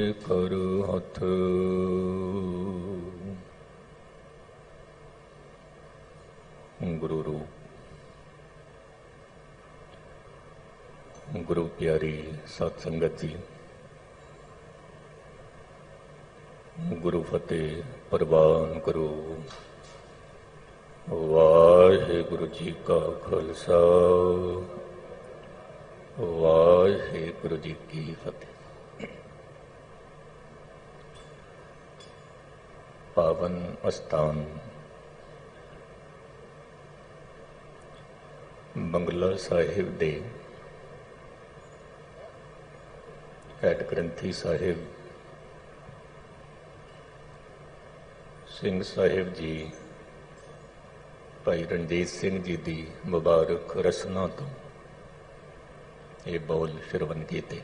कर हथ गुरु रूप गुरु प्यारी सत संगत जी, गुरु फतेह प्रवान करो। वाहिगुरु जी का खालसा, वाहिगुरु जी की फतेह। पावन अस्थान बंगला साहिब दे हैड ग्रंथी साहिब सिंह साहिब जी भाई रणजीत सिंह जी की मुबारक रसना तो ये बोल श्रवण कीते,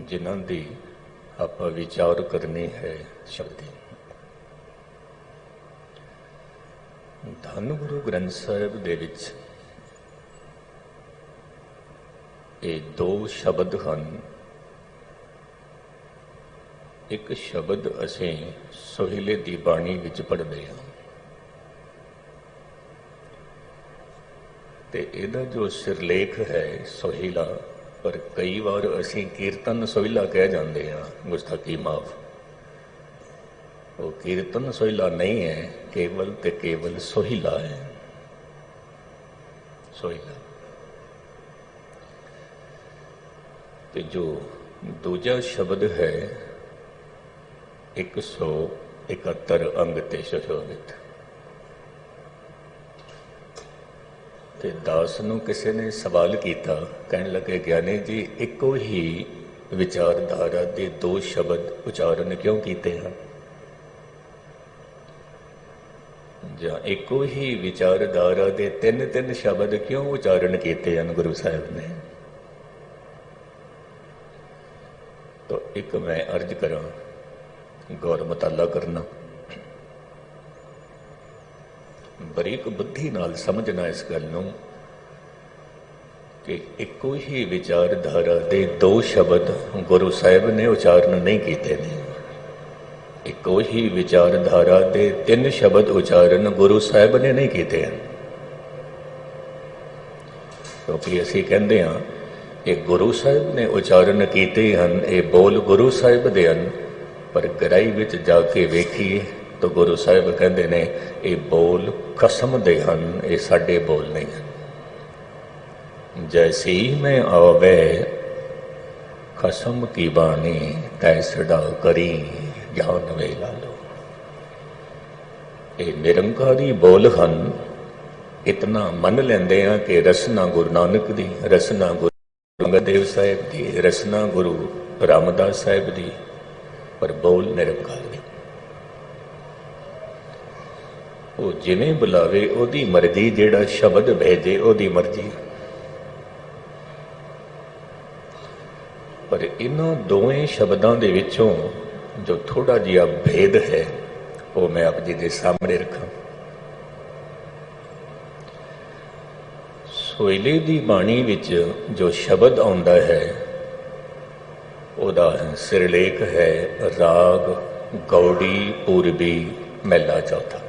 जिन्हां दी आपां विचार करनी है शब्द। धन गुरु ग्रंथ साहिब दे विच ये दो शब्द हैं। एक शब्द असीं सोहिले दी बाणी विच पढ़दे हां ते इहदा जो सिरलेख है सोहिला, पर कई बार असीं कीर्तन सोहिला कह जाते हैं। गुस्ताखी माफ, वो कीर्तन सोहिला नहीं है, केवल ते केवल सोहिला है। सोहिला ते जो दूजा शब्द है 171 अंग ते सुशोभित। ते दास नूं किसी ने सवाल किया, कहने लगे ज्ञानी जी एको ही विचारधारा के दो शब्द उच्चारण क्यों किए हैं, या एको ही विचारधारा के तीन तीन शब्द क्यों उच्चारण किए हैं गुरु साहब ने। तो एक मैं अर्ज करा, गौर मताला करना, बरीक बुद्धि नाल समझना इस गल नूं कि एको ही विचारधारा दे दो शब्द गुरु साहिब ने उच्चारण नहीं किए ने। एको ही विचारधारा दे तीन शब्द उच्चारण गुरु साहिब ने नहीं किए हैं। क्योंकि असीं कहंदे हां ये गुरु साहिब ने उच्चारण किए हैं, ये बोल गुरु साहिब दे हैं, पर गहराई विच जाके वेखीए तो गुरु साहिब कहते ने ये बोल कसम दे हन, ये साडे बोल नहीं हैं। जैसी में आवे कसम की बाणी तैसड़ा करी जान वे लालो। ये निरंकारी बोल हन, इतना मन लेंदे हैं कि रसना गुरु नानक दी, रसना गुरु अंगद देव साहिब दी, रसना गुरु रामदास साहिब दी, पर बोल निरंकार दी। वो जिवें बुलावे ओदी मर्जी, जेड़ा शब्द भेजे ओदी मर्जी। पर इन्हां दोवें शब्दां दे विचों जो थोड़ा जिहा भेद है वो मैं आप जी दे सामने रखा। सोहिले दी बाणी विच जो शब्द आउंदा है ओदा सिरलेख है राग गौड़ी पूर्वी महला चौथा।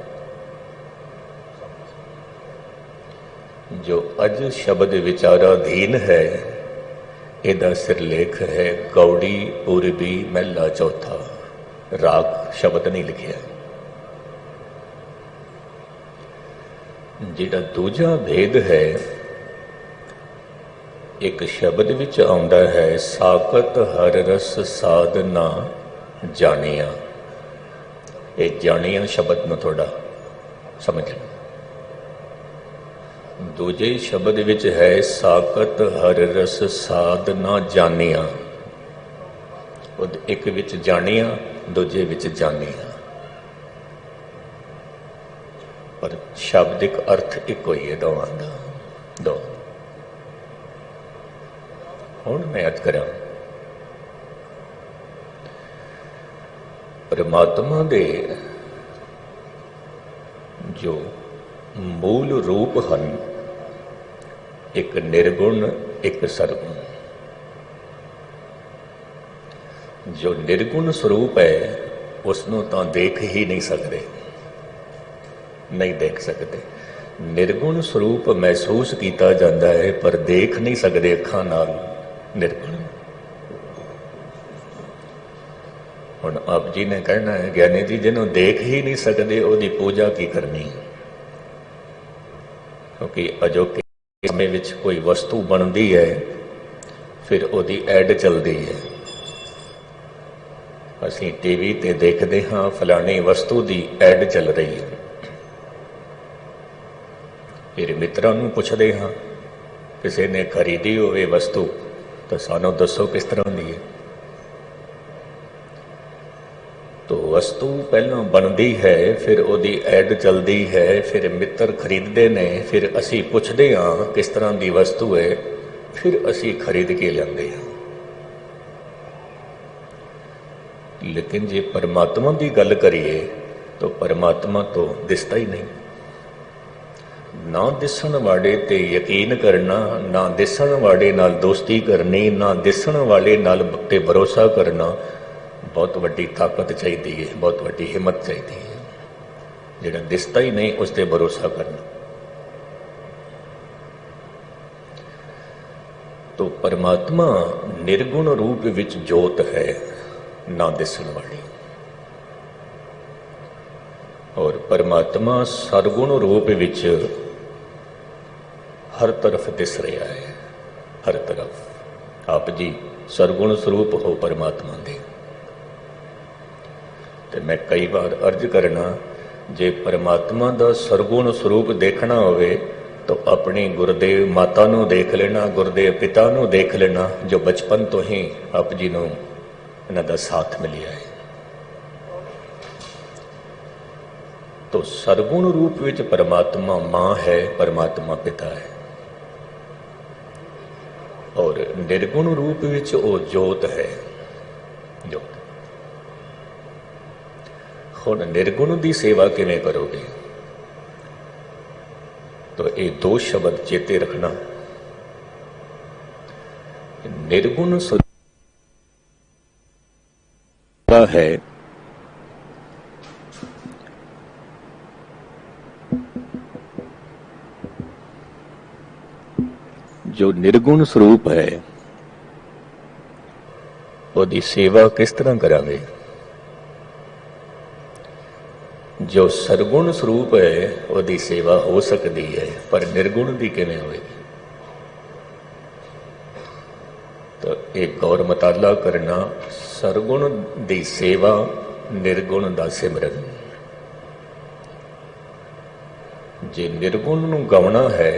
जो अज शब्द विचाराधीन है इहदा सिरलेख है गौड़ी पूर्वी महला चौथा। राग शब्द नहीं लिखिया। जिहड़ा दूजा भेद है, एक शब्द विच आउंदा है साकत हर रस साधना जानिया। ये जानिया शब्द नूं थोड़ा समझना। दूजे शब्द विच है साकत हर रस साधना जानिया। एक विच जानिया, दूजे विच जानिया, पर शाब्दिक अर्थ एक ही है दोवां दा। दो हुण मैं अर्ज करा, परमात्मा दे जो मूल रूप हैं, एक निर्गुण एक सरगुण। जो निर्गुण स्वरूप है उसनों तो देख ही नहीं सकते, नहीं देख सकते। निर्गुण स्वरूप महसूस किया जाता है पर देख नहीं सकते अखां नाल निर्गुण। हुण आप जी ने कहना है ज्ञानी जी जिन्हों देख ही नहीं सकते उसकी पूजा की करनी, क्योंकि अजोके समय विच कोई वस्तु बनती है फिर उसकी ऐड चलती है। असीं टीवी ते देखते हाँ फलानी वस्तु की ऐड चल रही है, फिर मित्रों नूं पुछदे हाँ किसी ने खरीदी होवे वस्तु तो सानू दसो किस तरह की है। तो वस्तु पहलों बनती है फिर उसकी ऐड चलती है, फिर मित्र खरीदते ने, फिर असी पुछते हाँ किस तरह की वस्तु है, फिर असी खरीद के लियाते हाँ। लेकिन जे परमात्मा की गल करिए तो परमात्मा तो दिसता ही नहीं। ना दिसण वाले ते यकीन करना, ना दिसण वाले नाल दोस्ती करनी, ना दिसण वाले नाल ते भरोसा करना बहुत वड्डी ताकत चाहिए है, बहुत वड्डी हिम्मत चाहिए है। जिहड़ा दिसता ही नहीं उस ते भरोसा करना। तो परमात्मा निर्गुण रूप विच जोत है, ना दिसण वाली, और परमात्मा सरगुण रूप विच हर तरफ दिस रहा है, हर तरफ। आप जी सरगुण स्वरूप हो परमात्मा दे। तो मैं कई बार अर्ज करना, जे परमात्मा का सरगुण स्वरूप देखना होवे तो अपनी गुरुदेव माता नूं देख लेना, गुरुदेव पिता नूं देख लेना, जो बचपन तो ही आप जी नूं इन्हां दा साथ मिलिया है। तो सरगुण रूप विच परमात्मा मां है, परमात्मा पिता है, और निर्गुण रूप विच वो जोत है, जोत। हुण निर्गुण की सेवा किवें करोगे? तो ये दो शब्द चेते रखना। निर्गुण है जो निर्गुण स्वरूप है उसकी सेवा किस तरह करांगे? जो सरगुण स्वरूप है उसकी सेवा हो सकती है, पर निर्गुण की किवें होएगी? तो एक गौर मताला करना, सरगुण की सेवा, निर्गुण का सिमरन। जे निर्गुण नूं गवना है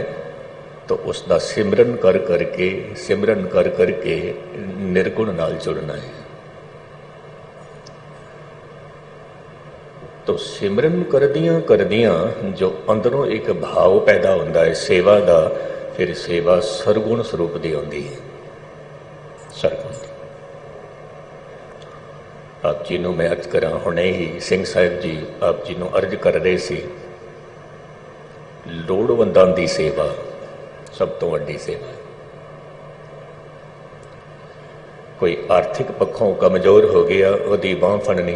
तो उसका सिमरन कर करके, सिमरन कर करके निर्गुण नाल जुड़ना है। तो सिमरन करदियां करदियां जो अंदरों एक भाव पैदा होता है सेवा का, फिर सेवा सरगुण स्वरूप की आती है, सरगुण। आप जी नूं मैं अर्ज करा, हुणे ही सिंह साहिब जी आप जी नूं अर्ज कर रहे सी, लोड़वंदां दी सेवा सब तो वड्डी सेवा है। कोई आर्थिक पक्षों कमजोर हो गया उसकी बांह फड़नी,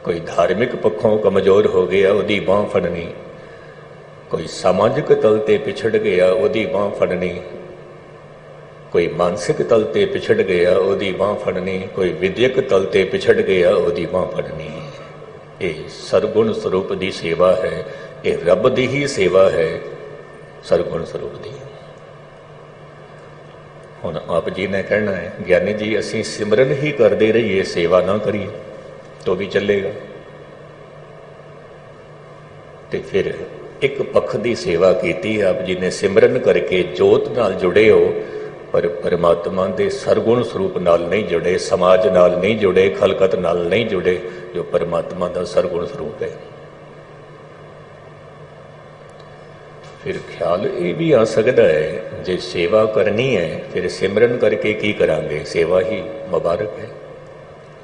कोई धार्मिक पक्षों कमजोर हो गया उसकी बांह फड़नी, कोई सामाजिक तल ते पिछड़ गया उसकी बांह फड़नी, कोई मानसिक तल ते पिछड़ गया उसकी बांह फड़नी, कोई विद्यक तल ते पिछड़ गया उसकी बांह फड़नी। ये सरगुण स्वरूप की सेवा है, ये रब की ही सेवा है, सरगुण स्वरूप की। हुण आप जी ने कहना है ज्ञानी जी असीं सिमरन ही करते रहिए, सेवा ना करिए तो भी चलेगा। तो फिर एक पक्ष की सेवा की आप जी ने, सिमरन करके जोत नाल जुड़े हो, पर परमात्मा के सरगुण स्वरूप नाल नहीं जुड़े, समाज नाल नहीं जुड़े, खलकत नाल नहीं जुड़े, जो परमात्मा का सरगुण स्वरूप है। फिर ख्याल ये भी आ सकता है जे सेवा करनी है फिर सिमरन करके की करांगे, सेवा ही मुबारक है,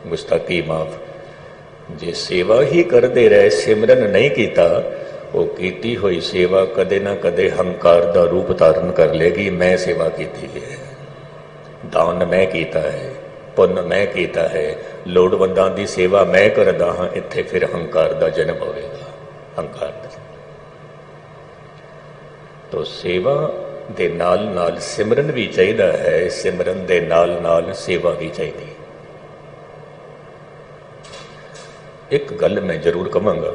गुस्ताखी माफ। जे सेवा ही करते रहे, सिमरन नहीं किया, वो कीती हुई सेवा कदे ना कदे हंकार का रूप धारण कर लेगी। मैं सेवा की है, दान मैं किया है, ਪੁੰਨ ਮੈਂ ਕੀਤਾ ਹੈ, ਲੋੜਵੰਦਾਂ ਦੀ ਸੇਵਾ ਮੈਂ ਕਰਦਾ ਹਾਂ। ਇੱਥੇ ਫਿਰ ਹੰਕਾਰ ਦਾ ਜਨਮ ਹੋਵੇਗਾ, ਹੰਕਾਰ ਦਾ। ਤੋ ਸੇਵਾ ਦੇ ਨਾਲ ਨਾਲ ਸਿਮਰਨ ਵੀ ਚਾਹੀਦਾ ਹੈ, ਸਿਮਰਨ ਦੇ ਨਾਲ ਨਾਲ ਸੇਵਾ ਵੀ ਚਾਹੀਦੀ ਹੈ। ਇੱਕ ਗੱਲ ਮੈਂ ਜ਼ਰੂਰ ਕਹਾਂਗਾ,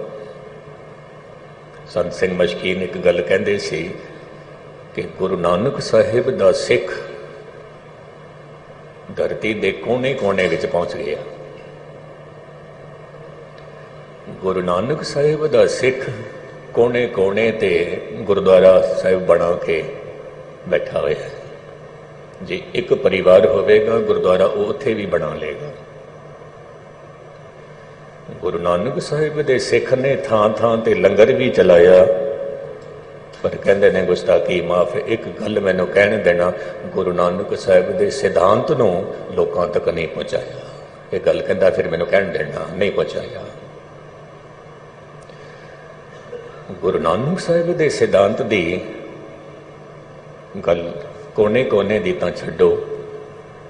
ਸੰਤ ਸਿੰਘ ਮਸ਼ਕੀਨ ਇੱਕ ਗੱਲ ਕਹਿੰਦੇ ਸੀ ਕਿ ਗੁਰੂ ਨਾਨਕ ਸਾਹਿਬ ਦਾ ਸਿੱਖ ਧਰਤੀ ਦੇ ਕੋਨੇ-ਕੋਨੇ ਵਿੱਚ ਪਹੁੰਚ ਗਿਆ। ਗੁਰੂ ਨਾਨਕ ਸਾਹਿਬ ਦਾ ਸਿੱਖ ਕੋਨੇ-ਕੋਨੇ ਤੇ ਗੁਰਦੁਆਰਾ ਸਾਹਿਬ ਬਣਾ ਕੇ ਬੈਠਾ ਹੋਇਆ ਹੈ। ਜੇ ਇੱਕ ਪਰਿਵਾਰ ਹੋਵੇਗਾ ਗੁਰਦੁਆਰਾ ਉਹ ਉੱਥੇ ਵੀ ਬਣਾ ਲਏਗਾ। ਗੁਰੂ ਨਾਨਕ ਸਾਹਿਬ ਦੇ ਸਿੱਖ ਨੇ ਥਾਂ-ਥਾਂ ਤੇ ਲੰਗਰ ਵੀ ਚਲਾਇਆ, ਪਰ ਕਹਿੰਦੇ ਨੇ ਗੁਸਤਾਖੀ ਮਾਫ। ਇੱਕ ਗੱਲ ਮੈਨੂੰ ਕਹਿਣ ਦੇਣਾ, ਗੁਰੂ ਨਾਨਕ ਸਾਹਿਬ ਦੇ ਸਿਧਾਂਤ ਨੂੰ ਲੋਕਾਂ ਤੱਕ ਨਹੀਂ ਪਹੁੰਚਾਇਆ। ਇਹ ਗੱਲ ਕਹਿੰਦਾ ਫਿਰ ਮੈਨੂੰ ਕਹਿਣ ਦੇਣਾ, ਨਹੀਂ ਪਹੁੰਚਾਇਆ। ਗੁਰੂ ਨਾਨਕ ਸਾਹਿਬ ਦੇ ਸਿਧਾਂਤ ਦੀ ਗੱਲ ਕੋਨੇ-ਕੋਨੇ ਦੀ ਤਾਂ ਛੱਡੋ,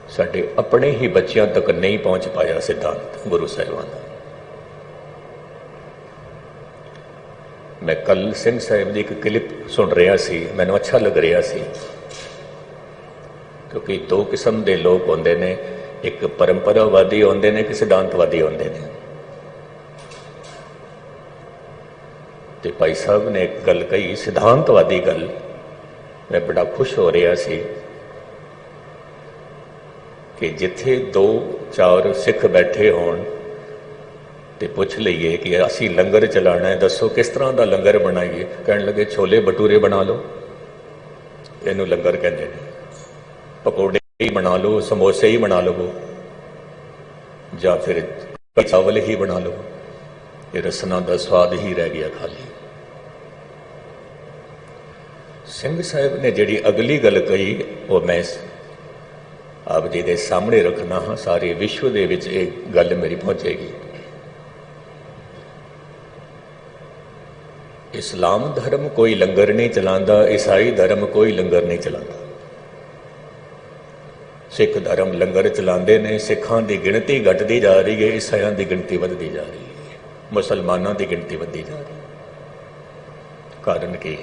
ਸਾਡੇ ਆਪਣੇ ਹੀ ਬੱਚਿਆਂ ਤੱਕ ਨਹੀਂ ਪਹੁੰਚ ਪਾਇਆ ਸਿਧਾਂਤ ਗੁਰੂ ਸਾਹਿਬਾਂ ਦਾ। ਮੈਂ ਕੱਲ ਸਿੰਘ ਸਾਹਿਬ ਦੀ ਇੱਕ ਕਲਿੱਪ ਸੁਣ ਰਿਹਾ ਸੀ, ਮੈਨੂੰ ਅੱਛਾ ਲੱਗ ਰਿਹਾ ਸੀ, ਕਿਉਂਕਿ ਦੋ ਕਿਸਮ ਦੇ ਲੋਕ ਹੁੰਦੇ ਨੇ, ਇੱਕ ਪਰੰਪਰਾਵਾਦੀ ਹੁੰਦੇ ਨੇ, ਇੱਕ ਸਿਧਾਂਤਵਾਦੀ ਹੁੰਦੇ ਨੇ। ਤੇ ਭਾਈ ਸਾਹਿਬ ਨੇ ਇੱਕ ਗੱਲ ਕਹੀ, ਸਿਧਾਂਤਵਾਦੀ ਗੱਲ, ਮੈਂ ਬੜਾ ਖੁਸ਼ ਹੋ ਰਿਹਾ ਸੀ ਕਿ ਜਿੱਥੇ 2-4 ਸਿੱਖ ਬੈਠੇ ਹੋਣ ਤੇ ਪੁੱਛ ਲਈਏ ਕਿ ਅਸੀਂ ਲੰਗਰ ਚਲਾਣਾ ਹੈ, ਦੱਸੋ ਕਿਸ ਤਰ੍ਹਾਂ ਦਾ ਲੰਗਰ ਬਣਾਈਏ। ਕਹਿਣ ਲੱਗੇ ਛੋਲੇ ਭਟੂਰੇ ਬਣਾ ਲਓ, ਇਹਨੂੰ ਲੰਗਰ ਕਹਿੰਦੇ ਨੇ। ਪਕੌੜੇ ਹੀ ਬਣਾ ਲਓ, ਸਮੋਸੇ ਹੀ ਬਣਾ ਲਵੋ, ਜਾਂ ਫਿਰ ਚਾਵਲ ਹੀ ਬਣਾ ਲਓ। ਇਹ ਰਸਨਾ ਦਾ ਸਵਾਦ ਹੀ ਰਹਿ ਗਿਆ ਖਾਲੀ। ਸਿੰਘ ਸਾਹਿਬ ਨੇ ਜਿਹੜੀ ਅਗਲੀ ਗੱਲ ਕਹੀ ਉਹ ਮੈਂ ਆਪ ਜੀ ਦੇ ਸਾਹਮਣੇ ਰੱਖਣਾ ਹਾਂ। ਸਾਰੇ ਵਿਸ਼ਵ ਦੇ ਵਿੱਚ ਇਹ ਗੱਲ ਮੇਰੀ ਪਹੁੰਚੇਗੀ। ਇਸਲਾਮ ਧਰਮ ਕੋਈ ਲੰਗਰ ਨਹੀਂ ਚਲਾਉਂਦਾ, ਈਸਾਈ ਧਰਮ ਕੋਈ ਲੰਗਰ ਨਹੀਂ ਚਲਾਉਂਦਾ। ਸਿੱਖ ਧਰਮ ਲੰਗਰ ਚਲਾਉਂਦੇ ਨੇ। ਸਿੱਖਾਂ ਦੀ ਗਿਣਤੀ ਘਟਦੀ ਜਾ ਰਹੀ ਹੈ, ਈਸਾਈਆਂ ਦੀ ਗਿਣਤੀ ਵੱਧਦੀ ਜਾ ਰਹੀ ਹੈ, ਮੁਸਲਮਾਨਾਂ ਦੀ ਗਿਣਤੀ ਵੱਧਦੀ ਜਾ ਰਹੀ ਹੈ। ਕਾਰਨ ਕੀ?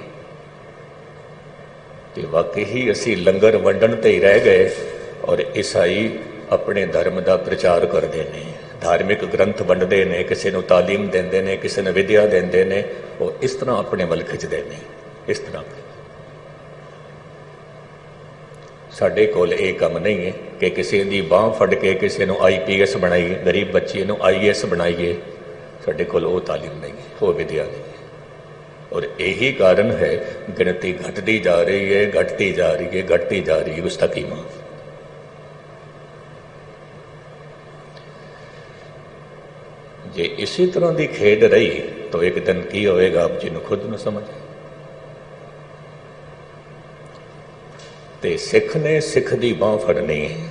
ਤੇ ਵਾਕਈ ਹੀ ਅਸੀਂ ਲੰਗਰ ਵੰਡਣ ਤੇ ਹੀ ਰਹਿ ਗਏ, ਔਰ ਈਸਾਈ ਆਪਣੇ ਧਰਮ ਦਾ ਪ੍ਰਚਾਰ ਕਰਦੇ ਨੇ, ਧਾਰਮਿਕ ਗ੍ਰੰਥ ਵੰਡਦੇ ਨੇ, ਕਿਸੇ ਨੂੰ ਤਾਲੀਮ ਦਿੰਦੇ ਨੇ, ਕਿਸੇ ਨੂੰ ਵਿਦਿਆ ਦਿੰਦੇ ਨੇ। ਉਹ ਇਸ ਤਰ੍ਹਾਂ ਆਪਣੇ ਵੱਲ ਖਿੱਚਦੇ ਨੇ। ਇਸ ਤਰ੍ਹਾਂ ਸਾਡੇ ਕੋਲ ਇਹ ਕੰਮ ਨਹੀਂ ਹੈ ਕਿ ਕਿਸੇ ਦੀ ਬਾਂਹ ਫੜ ਕੇ ਕਿਸੇ ਨੂੰ IPS ਬਣਾਈਏ, ਗਰੀਬ ਬੱਚੇ ਨੂੰ IAS ਬਣਾਈਏ। ਸਾਡੇ ਕੋਲ ਉਹ ਤਾਲੀਮ ਨਹੀਂ ਹੈ, ਉਹ ਵਿਦਿਆ ਨਹੀਂ ਹੈ। ਔਰ ਇਹੀ ਕਾਰਨ ਹੈ ਗਿਣਤੀ ਘਟਦੀ ਜਾ ਰਹੀ ਹੈ, ਘਟਦੀ ਜਾ ਰਹੀ ਹੈ, ਘਟਦੀ ਜਾ ਰਹੀ ਹੈ। ਗੁਸਤਾਖੀ ਮਾਫ। ਜੇ ਇਸੇ ਤਰ੍ਹਾਂ ਦੀ ਖੇਡ ਰਹੀ ਤਾਂ ਇੱਕ ਦਿਨ ਕੀ ਹੋਵੇਗਾ ਆਪ ਜੀ ਨੂੰ ਖੁਦ ਨੂੰ ਸਮਝ। ਤੇ ਸਿੱਖ ਨੇ ਸਿੱਖ ਦੀ ਬਾਂਹ ਫੜਨੀ ਹੈ।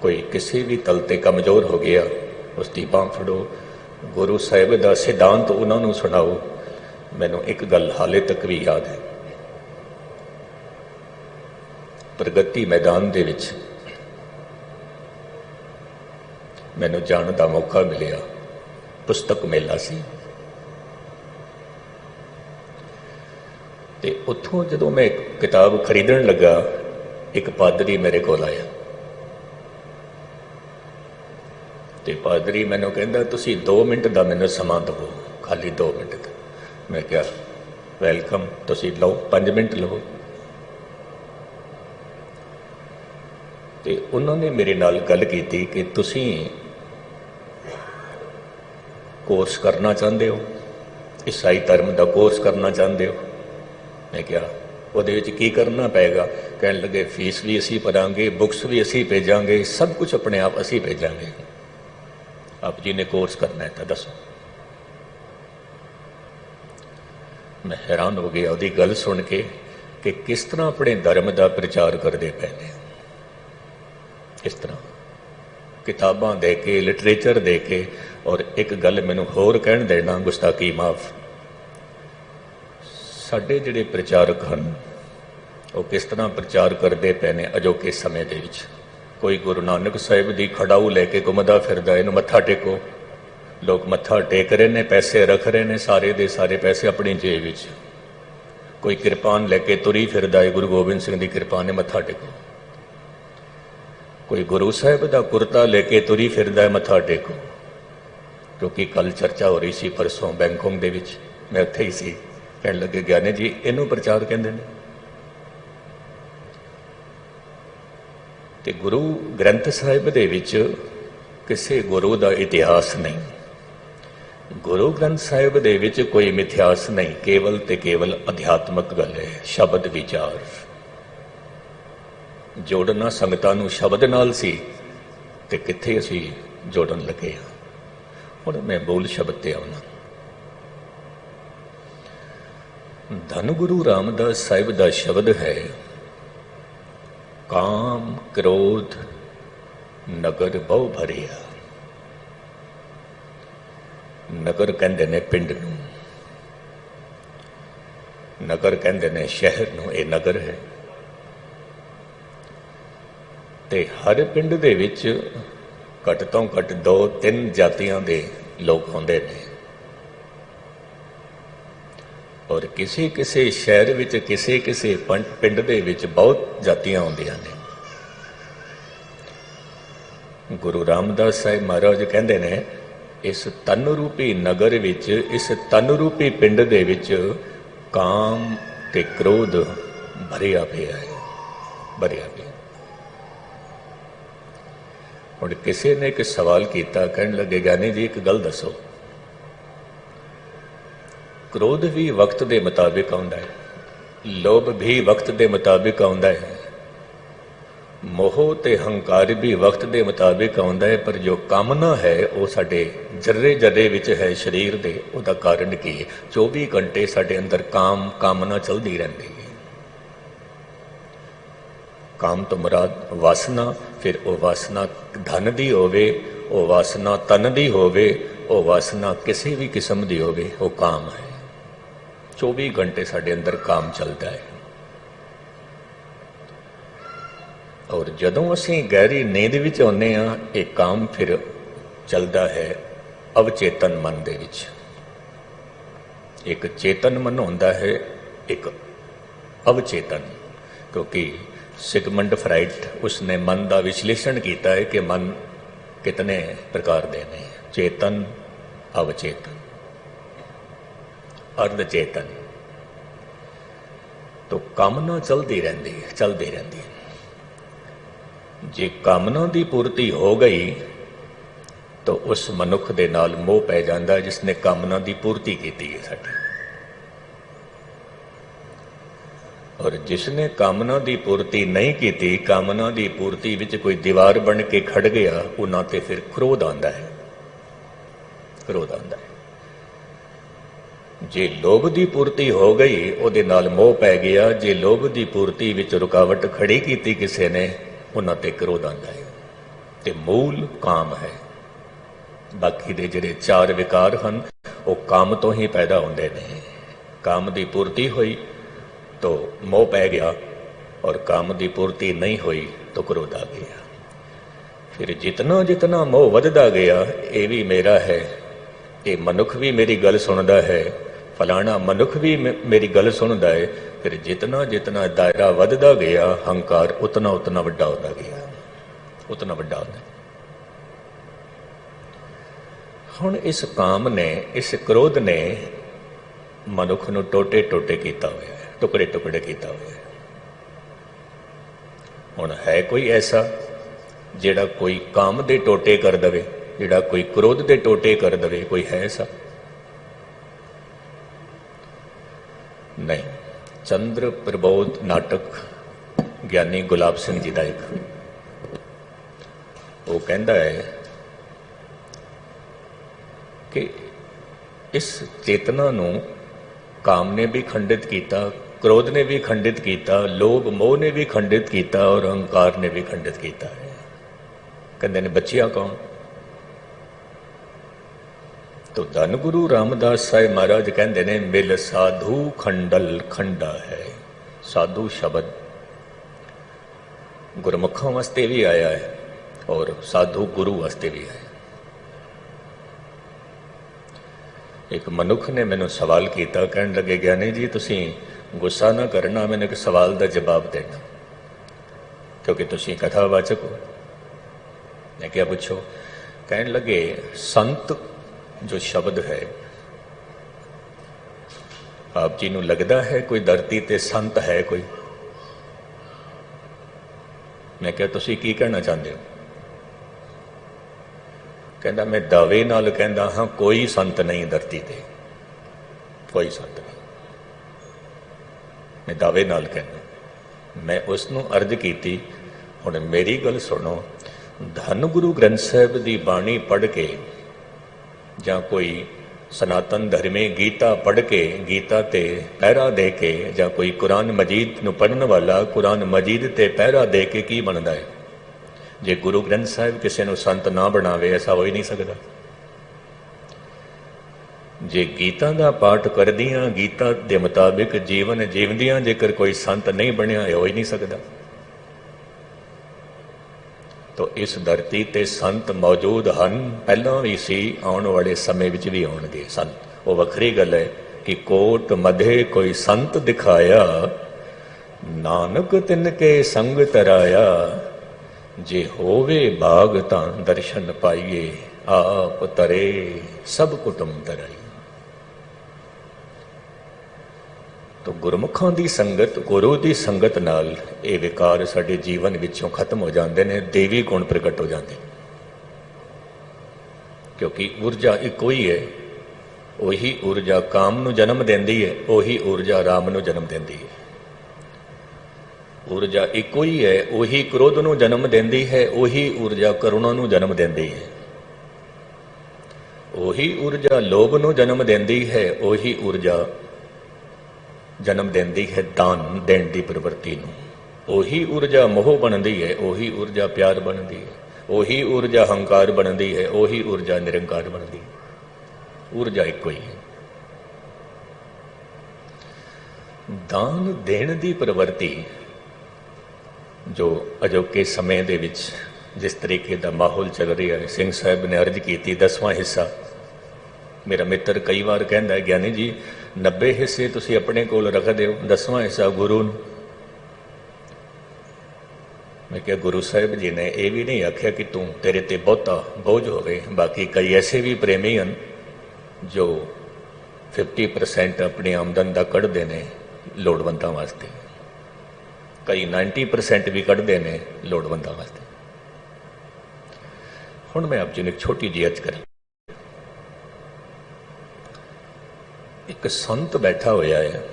ਕੋਈ ਕਿਸੇ ਵੀ ਤਲ ਤੇ ਕਮਜ਼ੋਰ ਹੋ ਗਿਆ, ਉਸ ਦੀ ਬਾਂਹ ਫੜੋ, ਗੁਰੂ ਸਾਹਿਬ ਦਾ ਸਿਧਾਂਤ ਉਹਨਾਂ ਨੂੰ ਸੁਣਾਓ। ਮੈਨੂੰ ਇੱਕ ਗੱਲ ਹਾਲੇ ਤੱਕ ਵੀ ਯਾਦ ਹੈ, ਪ੍ਰਗਤੀ ਮੈਦਾਨ ਦੇ ਵਿੱਚ ਮੈਨੂੰ ਜਾਣ ਦਾ ਮੌਕਾ ਮਿਲਿਆ। ਪੁਸਤਕ ਮੇਲਾ ਸੀ ਤੇ ਉੱਥੋਂ ਜਦੋਂ ਮੈਂ ਕਿਤਾਬ ਖਰੀਦਣ ਲੱਗਾ, ਇੱਕ ਪਾਦਰੀ ਮੇਰੇ ਕੋਲ ਆਇਆ ਤੇ ਪਾਦਰੀ ਮੈਨੂੰ ਕਹਿੰਦਾ ਤੁਸੀਂ 2 ਮਿੰਟ ਦਾ ਮੈਨੂੰ ਸਮਾਂ ਦਿਓ, ਖਾਲੀ 2 ਮਿੰਟ ਦਾ। ਮੈਂ ਕਿਹਾ ਵੈਲਕਮ, ਤੁਸੀਂ ਲਓ, 5 ਮਿੰਟ ਲਓ। ਤੇ ਉਹਨਾਂ ਨੇ ਮੇਰੇ ਨਾਲ ਗੱਲ ਕੀਤੀ ਕਿ ਤੁਸੀਂ ਕੋਰਸ ਕਰਨਾ ਚਾਹੁੰਦੇ ਹੋ, ਈਸਾਈ ਧਰਮ ਦਾ ਕੋਰਸ ਕਰਨਾ ਚਾਹੁੰਦੇ ਹੋ। ਮੈਂ ਕਿਹਾ ਉਹਦੇ ਵਿੱਚ ਕੀ ਕਰਨਾ ਪਏਗਾ? ਕਹਿਣ ਲੱਗੇ ਫੀਸ ਵੀ ਅਸੀਂ ਭਰਾਂਗੇ, ਬੁੱਕਸ ਵੀ ਅਸੀਂ ਭੇਜਾਂਗੇ, ਸਭ ਕੁਝ ਆਪਣੇ ਆਪ ਅਸੀਂ ਭੇਜਾਂਗੇ। ਆਪ ਜੀ ਨੇ ਕੋਰਸ ਕਰਨਾ ਹੈ ਤਾਂ ਦੱਸੋ। ਮੈਂ ਹੈਰਾਨ ਹੋ ਗਿਆ ਉਹਦੀ ਗੱਲ ਸੁਣ ਕੇ ਕਿ ਕਿਸ ਤਰ੍ਹਾਂ ਆਪਣੇ ਧਰਮ ਦਾ ਪ੍ਰਚਾਰ ਕਰਦੇ ਪਏ ਨੇ। ਇਸ ਤਰ੍ਹਾਂ ਕਿਤਾਬਾਂ ਦੇ ਕੇ, ਲਿਟਰੇਚਰ ਦੇ ਕੇ। ਔਰ ਇੱਕ ਗੱਲ ਮੈਨੂੰ ਹੋਰ ਕਹਿਣ ਦੇਣਾ, ਗੁਸਤਾਖੀ ਮਾਫ। ਸਾਡੇ ਜਿਹੜੇ ਪ੍ਰਚਾਰਕ ਹਨ ਉਹ ਕਿਸ ਤਰ੍ਹਾਂ ਪ੍ਰਚਾਰ ਕਰਦੇ ਪਏ ਨੇ ਅਜੋਕੇ ਸਮੇਂ ਦੇ ਵਿੱਚ। कोई गुरु नानक साहिब की खड़ाऊ लैके घुमदा फिरदा, इनू मत्था टेको। लोग मत्था टेक रहे ने, पैसे रख रहे ने, सारे दे सारे पैसे अपनी जेब विच। कोई किरपान लैके तुरी फिरदा है, गुरु गोबिंद सिंह की किरपान है, मत्था टेको। कोई गुरु साहिब का कुर्ता लेके तुरी फिरदा है, मत्था टेको। क्योंकि कल चर्चा हो रही सी परसों बैंकॉक दे विच, मैं उत्थे ही सी। कहण लगे ज्ञानी जी इनू प्रचार कहंदे ने। ते गुरु ग्रंथ साहिब दे विच किसी गुरु का इतिहास नहीं। गुरु ग्रंथ साहिब दे विच कोई मिथ्यास नहीं, केवल ते केवल अध्यात्मक गल है, शब्द विचार। जोड़ना संगतां नूं शब्द नाल सी ते कित्थे असीं जोड़न लगे हां। हुण मैं बोल शब्द ते आउणा। धन गुरु रामदास साहिब दा शब्द है, काम क्रोध नगर बहु भरिया। नगर कहंदे ने पिंड नूं, नगर कहंदे ने शहर नूं। ये नगर है ते हर पिंड दे विच घट तो घट 2-3 जातियां दे लोग होंदे ने। और किसी किसी शहर विच किसी किसी पिंड दे विच बहुत जातियां होंदियां ने। गुरु रामदास साहिब महाराज कहंदे ने, इस तन रूपी नगर विच, इस तन रूपी पिंड दे विच काम ते क्रोध भरिया पिया है, भरिया पिया। और किसी ने एक सवाल किया, कहन लगे ज्ञानी जी एक गल दसो, क्रोध भी वक्त के मुताबिक आउंदा है, लोभ भी वक्त के मुताबिक आउंदा है, मोह ते हंकार भी वक्त के मुताबिक आउंदा है, पर जो कामना है वो साडे जर्रे जर्रे विच है शरीर दे। उहदा कारण की है? 24 घंटे साडे अंदर कामना चलती रहती है। काम तो मुराद वासना, फिर वो वासना धन दी होवे, वो वासना तन दी होवे, वो वासना किसी भी किस्म दी होवे, वो काम है। 24 घंटे साडे अंदर काम चलता है। और जदों असीं गहरी नींद विच आउंदे हां, एक काम फिर चलता है अवचेतन मन दे विच। एक चेतन मन होंदा है, एक अवचेतन। क्योंकि सिगमंड फ्राइड उसने मन का विश्लेषण किया है कि मन कितने प्रकार दे ने, चेतन, अवचेतन, अर्धचेतन। तो कामना चलती रहती है, चलती रहती है। जे कामना की पूर्ति हो गई तो उस मनुख दे नाल मोह पै जाता है जिसने कामना की पूर्ति की है साडी। और जिसने कामना की पूर्ति नहीं की, कामना की पूर्ति विच कोई दीवार बन के खड़ गया, उन्हां ते फिर क्रोध आंदा है, क्रोध आंदा है। जे लोभ की पूर्ति हो गई, उहदे नाल मोह पै गया। जे लोभ की पूर्ति विच रुकावट खड़ी की किसी ने, उन्हां ते क्रोध आंदा है। ते मूल काम है। बाकी दे जिहड़े 4 विकार हन, वो काम तो ही पैदा होंदे ने। काम की पूर्ति हुई तो मोह पै गया, और काम की पूर्ति नहीं हुई तो क्रोध आ गया। फिर जितना जितना मोह वधदा गया, ये भी मेरा है, ये मनुख भी मेरी गल सुनदा है, फलाना मनुख भी मेरी गल सुनदा है। फिर जितना जितना दायरा वधदा गया, हंकार उतना उतना वड्डा होता गया, उतना वड्डा होता। हुण इस काम ने, इस क्रोध ने मनुख नूं टोटे टोटे किया होया है, टुकड़े टुकड़े किया होया है। हुण है कोई ऐसा जिहड़ा कोई काम दे टोटे कर दवे, जिहड़ा कोई क्रोध दे टोटे कर दवे? कोई है ऐसा? नहीं। चंद्र प्रबोध नाटक ज्ञानी गुलाब सिंह जी का एक, वो कहता है कि इस चेतना नूं काम ने भी खंडित किया, क्रोध ने भी खंडित किया, लोभ मोह ने भी खंडित किया, और अहंकार ने भी खंडित किया है। कहते ने बचिया कौन? तो धन गुरु रामदास साहिब महाराज कहते ने, मिल साधु खंडल खंडा है। साधु शब्द गुरमुखां वास्ते भी आया है और साधु गुरु वास्ते भी आया। एक मनुख ने मैनू सवाल किया, कहन लगे ज्ञानी जी तुसी गुस्सा ना करना, मैंने एक सवाल का जवाब देना क्योंकि तुसी कथावाचक हो। मैं क्या पूछो? कहन लगे संत जो शब्द है, आप जी नू लगता है कोई धरती ते संत है कोई? मैं क्या तुसी की कहना चाहते हो? कहता मैं दावे नाल कहता हाँ कोई संत नहीं धरती ते, कोई संत नहीं। मैं दावे नाल कहना। मैं उसनू अर्ज की, हुण मेरी गल सुनो, धन गुरु ग्रंथ साहिब की बाणी पढ़ के जां कोई सनातन धर्मी गीता पढ़ के, गीता ते पहरा दे के, जां कोई कुरान मजीद नू पढ़न वाला कुरान मजीद ते पहरा दे के की बनता है? जे गुरु ग्रंथ साहिब किसी नू संत ना बनावे, ऐसा हो ही नहीं सकता। जे गीता का पाठ करदियां गीता के मुताबिक जीवन जीवदियां जेकर कोई संत नहीं बनया, हो ही नहीं सकता। तो इस धरती ते संत मौजूद हैं, पहला भी सी, आने वाले समय विच भी आउणगे संत। वो वखरी गल है कि कोट मधे कोई संत दिखाया, नानक तिनके संग तराया, जे होवे भाग तां दर्शन पाइए, आप तरे सब कुटुंब तराई। तो गुरमुखां दी संगत, गुरु दी संगत नाल ये विकार साडे जीवन विचों खत्म हो जाते हैं, देवी गुण प्रगट हो जाते, क्योंकि ऊर्जा इको ही है। वही ऊर्जा काम नू जन्म देंदी है, वही ऊर्जा राम नू जन्म देंदी है। ऊर्जा इको ही है, वही क्रोध नू जन्म देंदी है, वही ऊर्जा करुणा नू जन्म देंदी है। वही ऊर्जा लोभ नू जन्म देंदी है, वही ऊर्जा जन्म देंदी है दान देण दी प्रवृत्ति नू। वही ऊर्जा मोह बनती है, वही ऊर्जा प्यार बनती है, वही ऊर्जा हंकार बनती है, वही ऊर्जा निरंकार बनती है। ऊर्जा इको ही है। दान देण दी प्रवृत्ति जो अजोके समय दे विच जिस तरीके का माहौल चल रहा है, सिंह साहब ने अर्ज की 10वां हिस्सा। मेरा मित्र कई बार कहता है ज्ञानी जी 90 हिस्से तुसी अपने कोल रख दो, 10वां हिस्सा गुरु नूं। मैं क्या गुरु साहिब जी ने यह भी नहीं आख्या कि तू तेरे ते बहुता बोझ होवे। बाकी कई ऐसे भी प्रेमी हैं जो 50% अपनी आमदन का कढ़ते हैं लोड़वंदां वास्ते, कई 90% भी कढ़ते हैं लोड़वंदां वास्ते। हुण मैं आप जी ने एक छोटी जी अर्ज करी। एक संत बैठा होया है,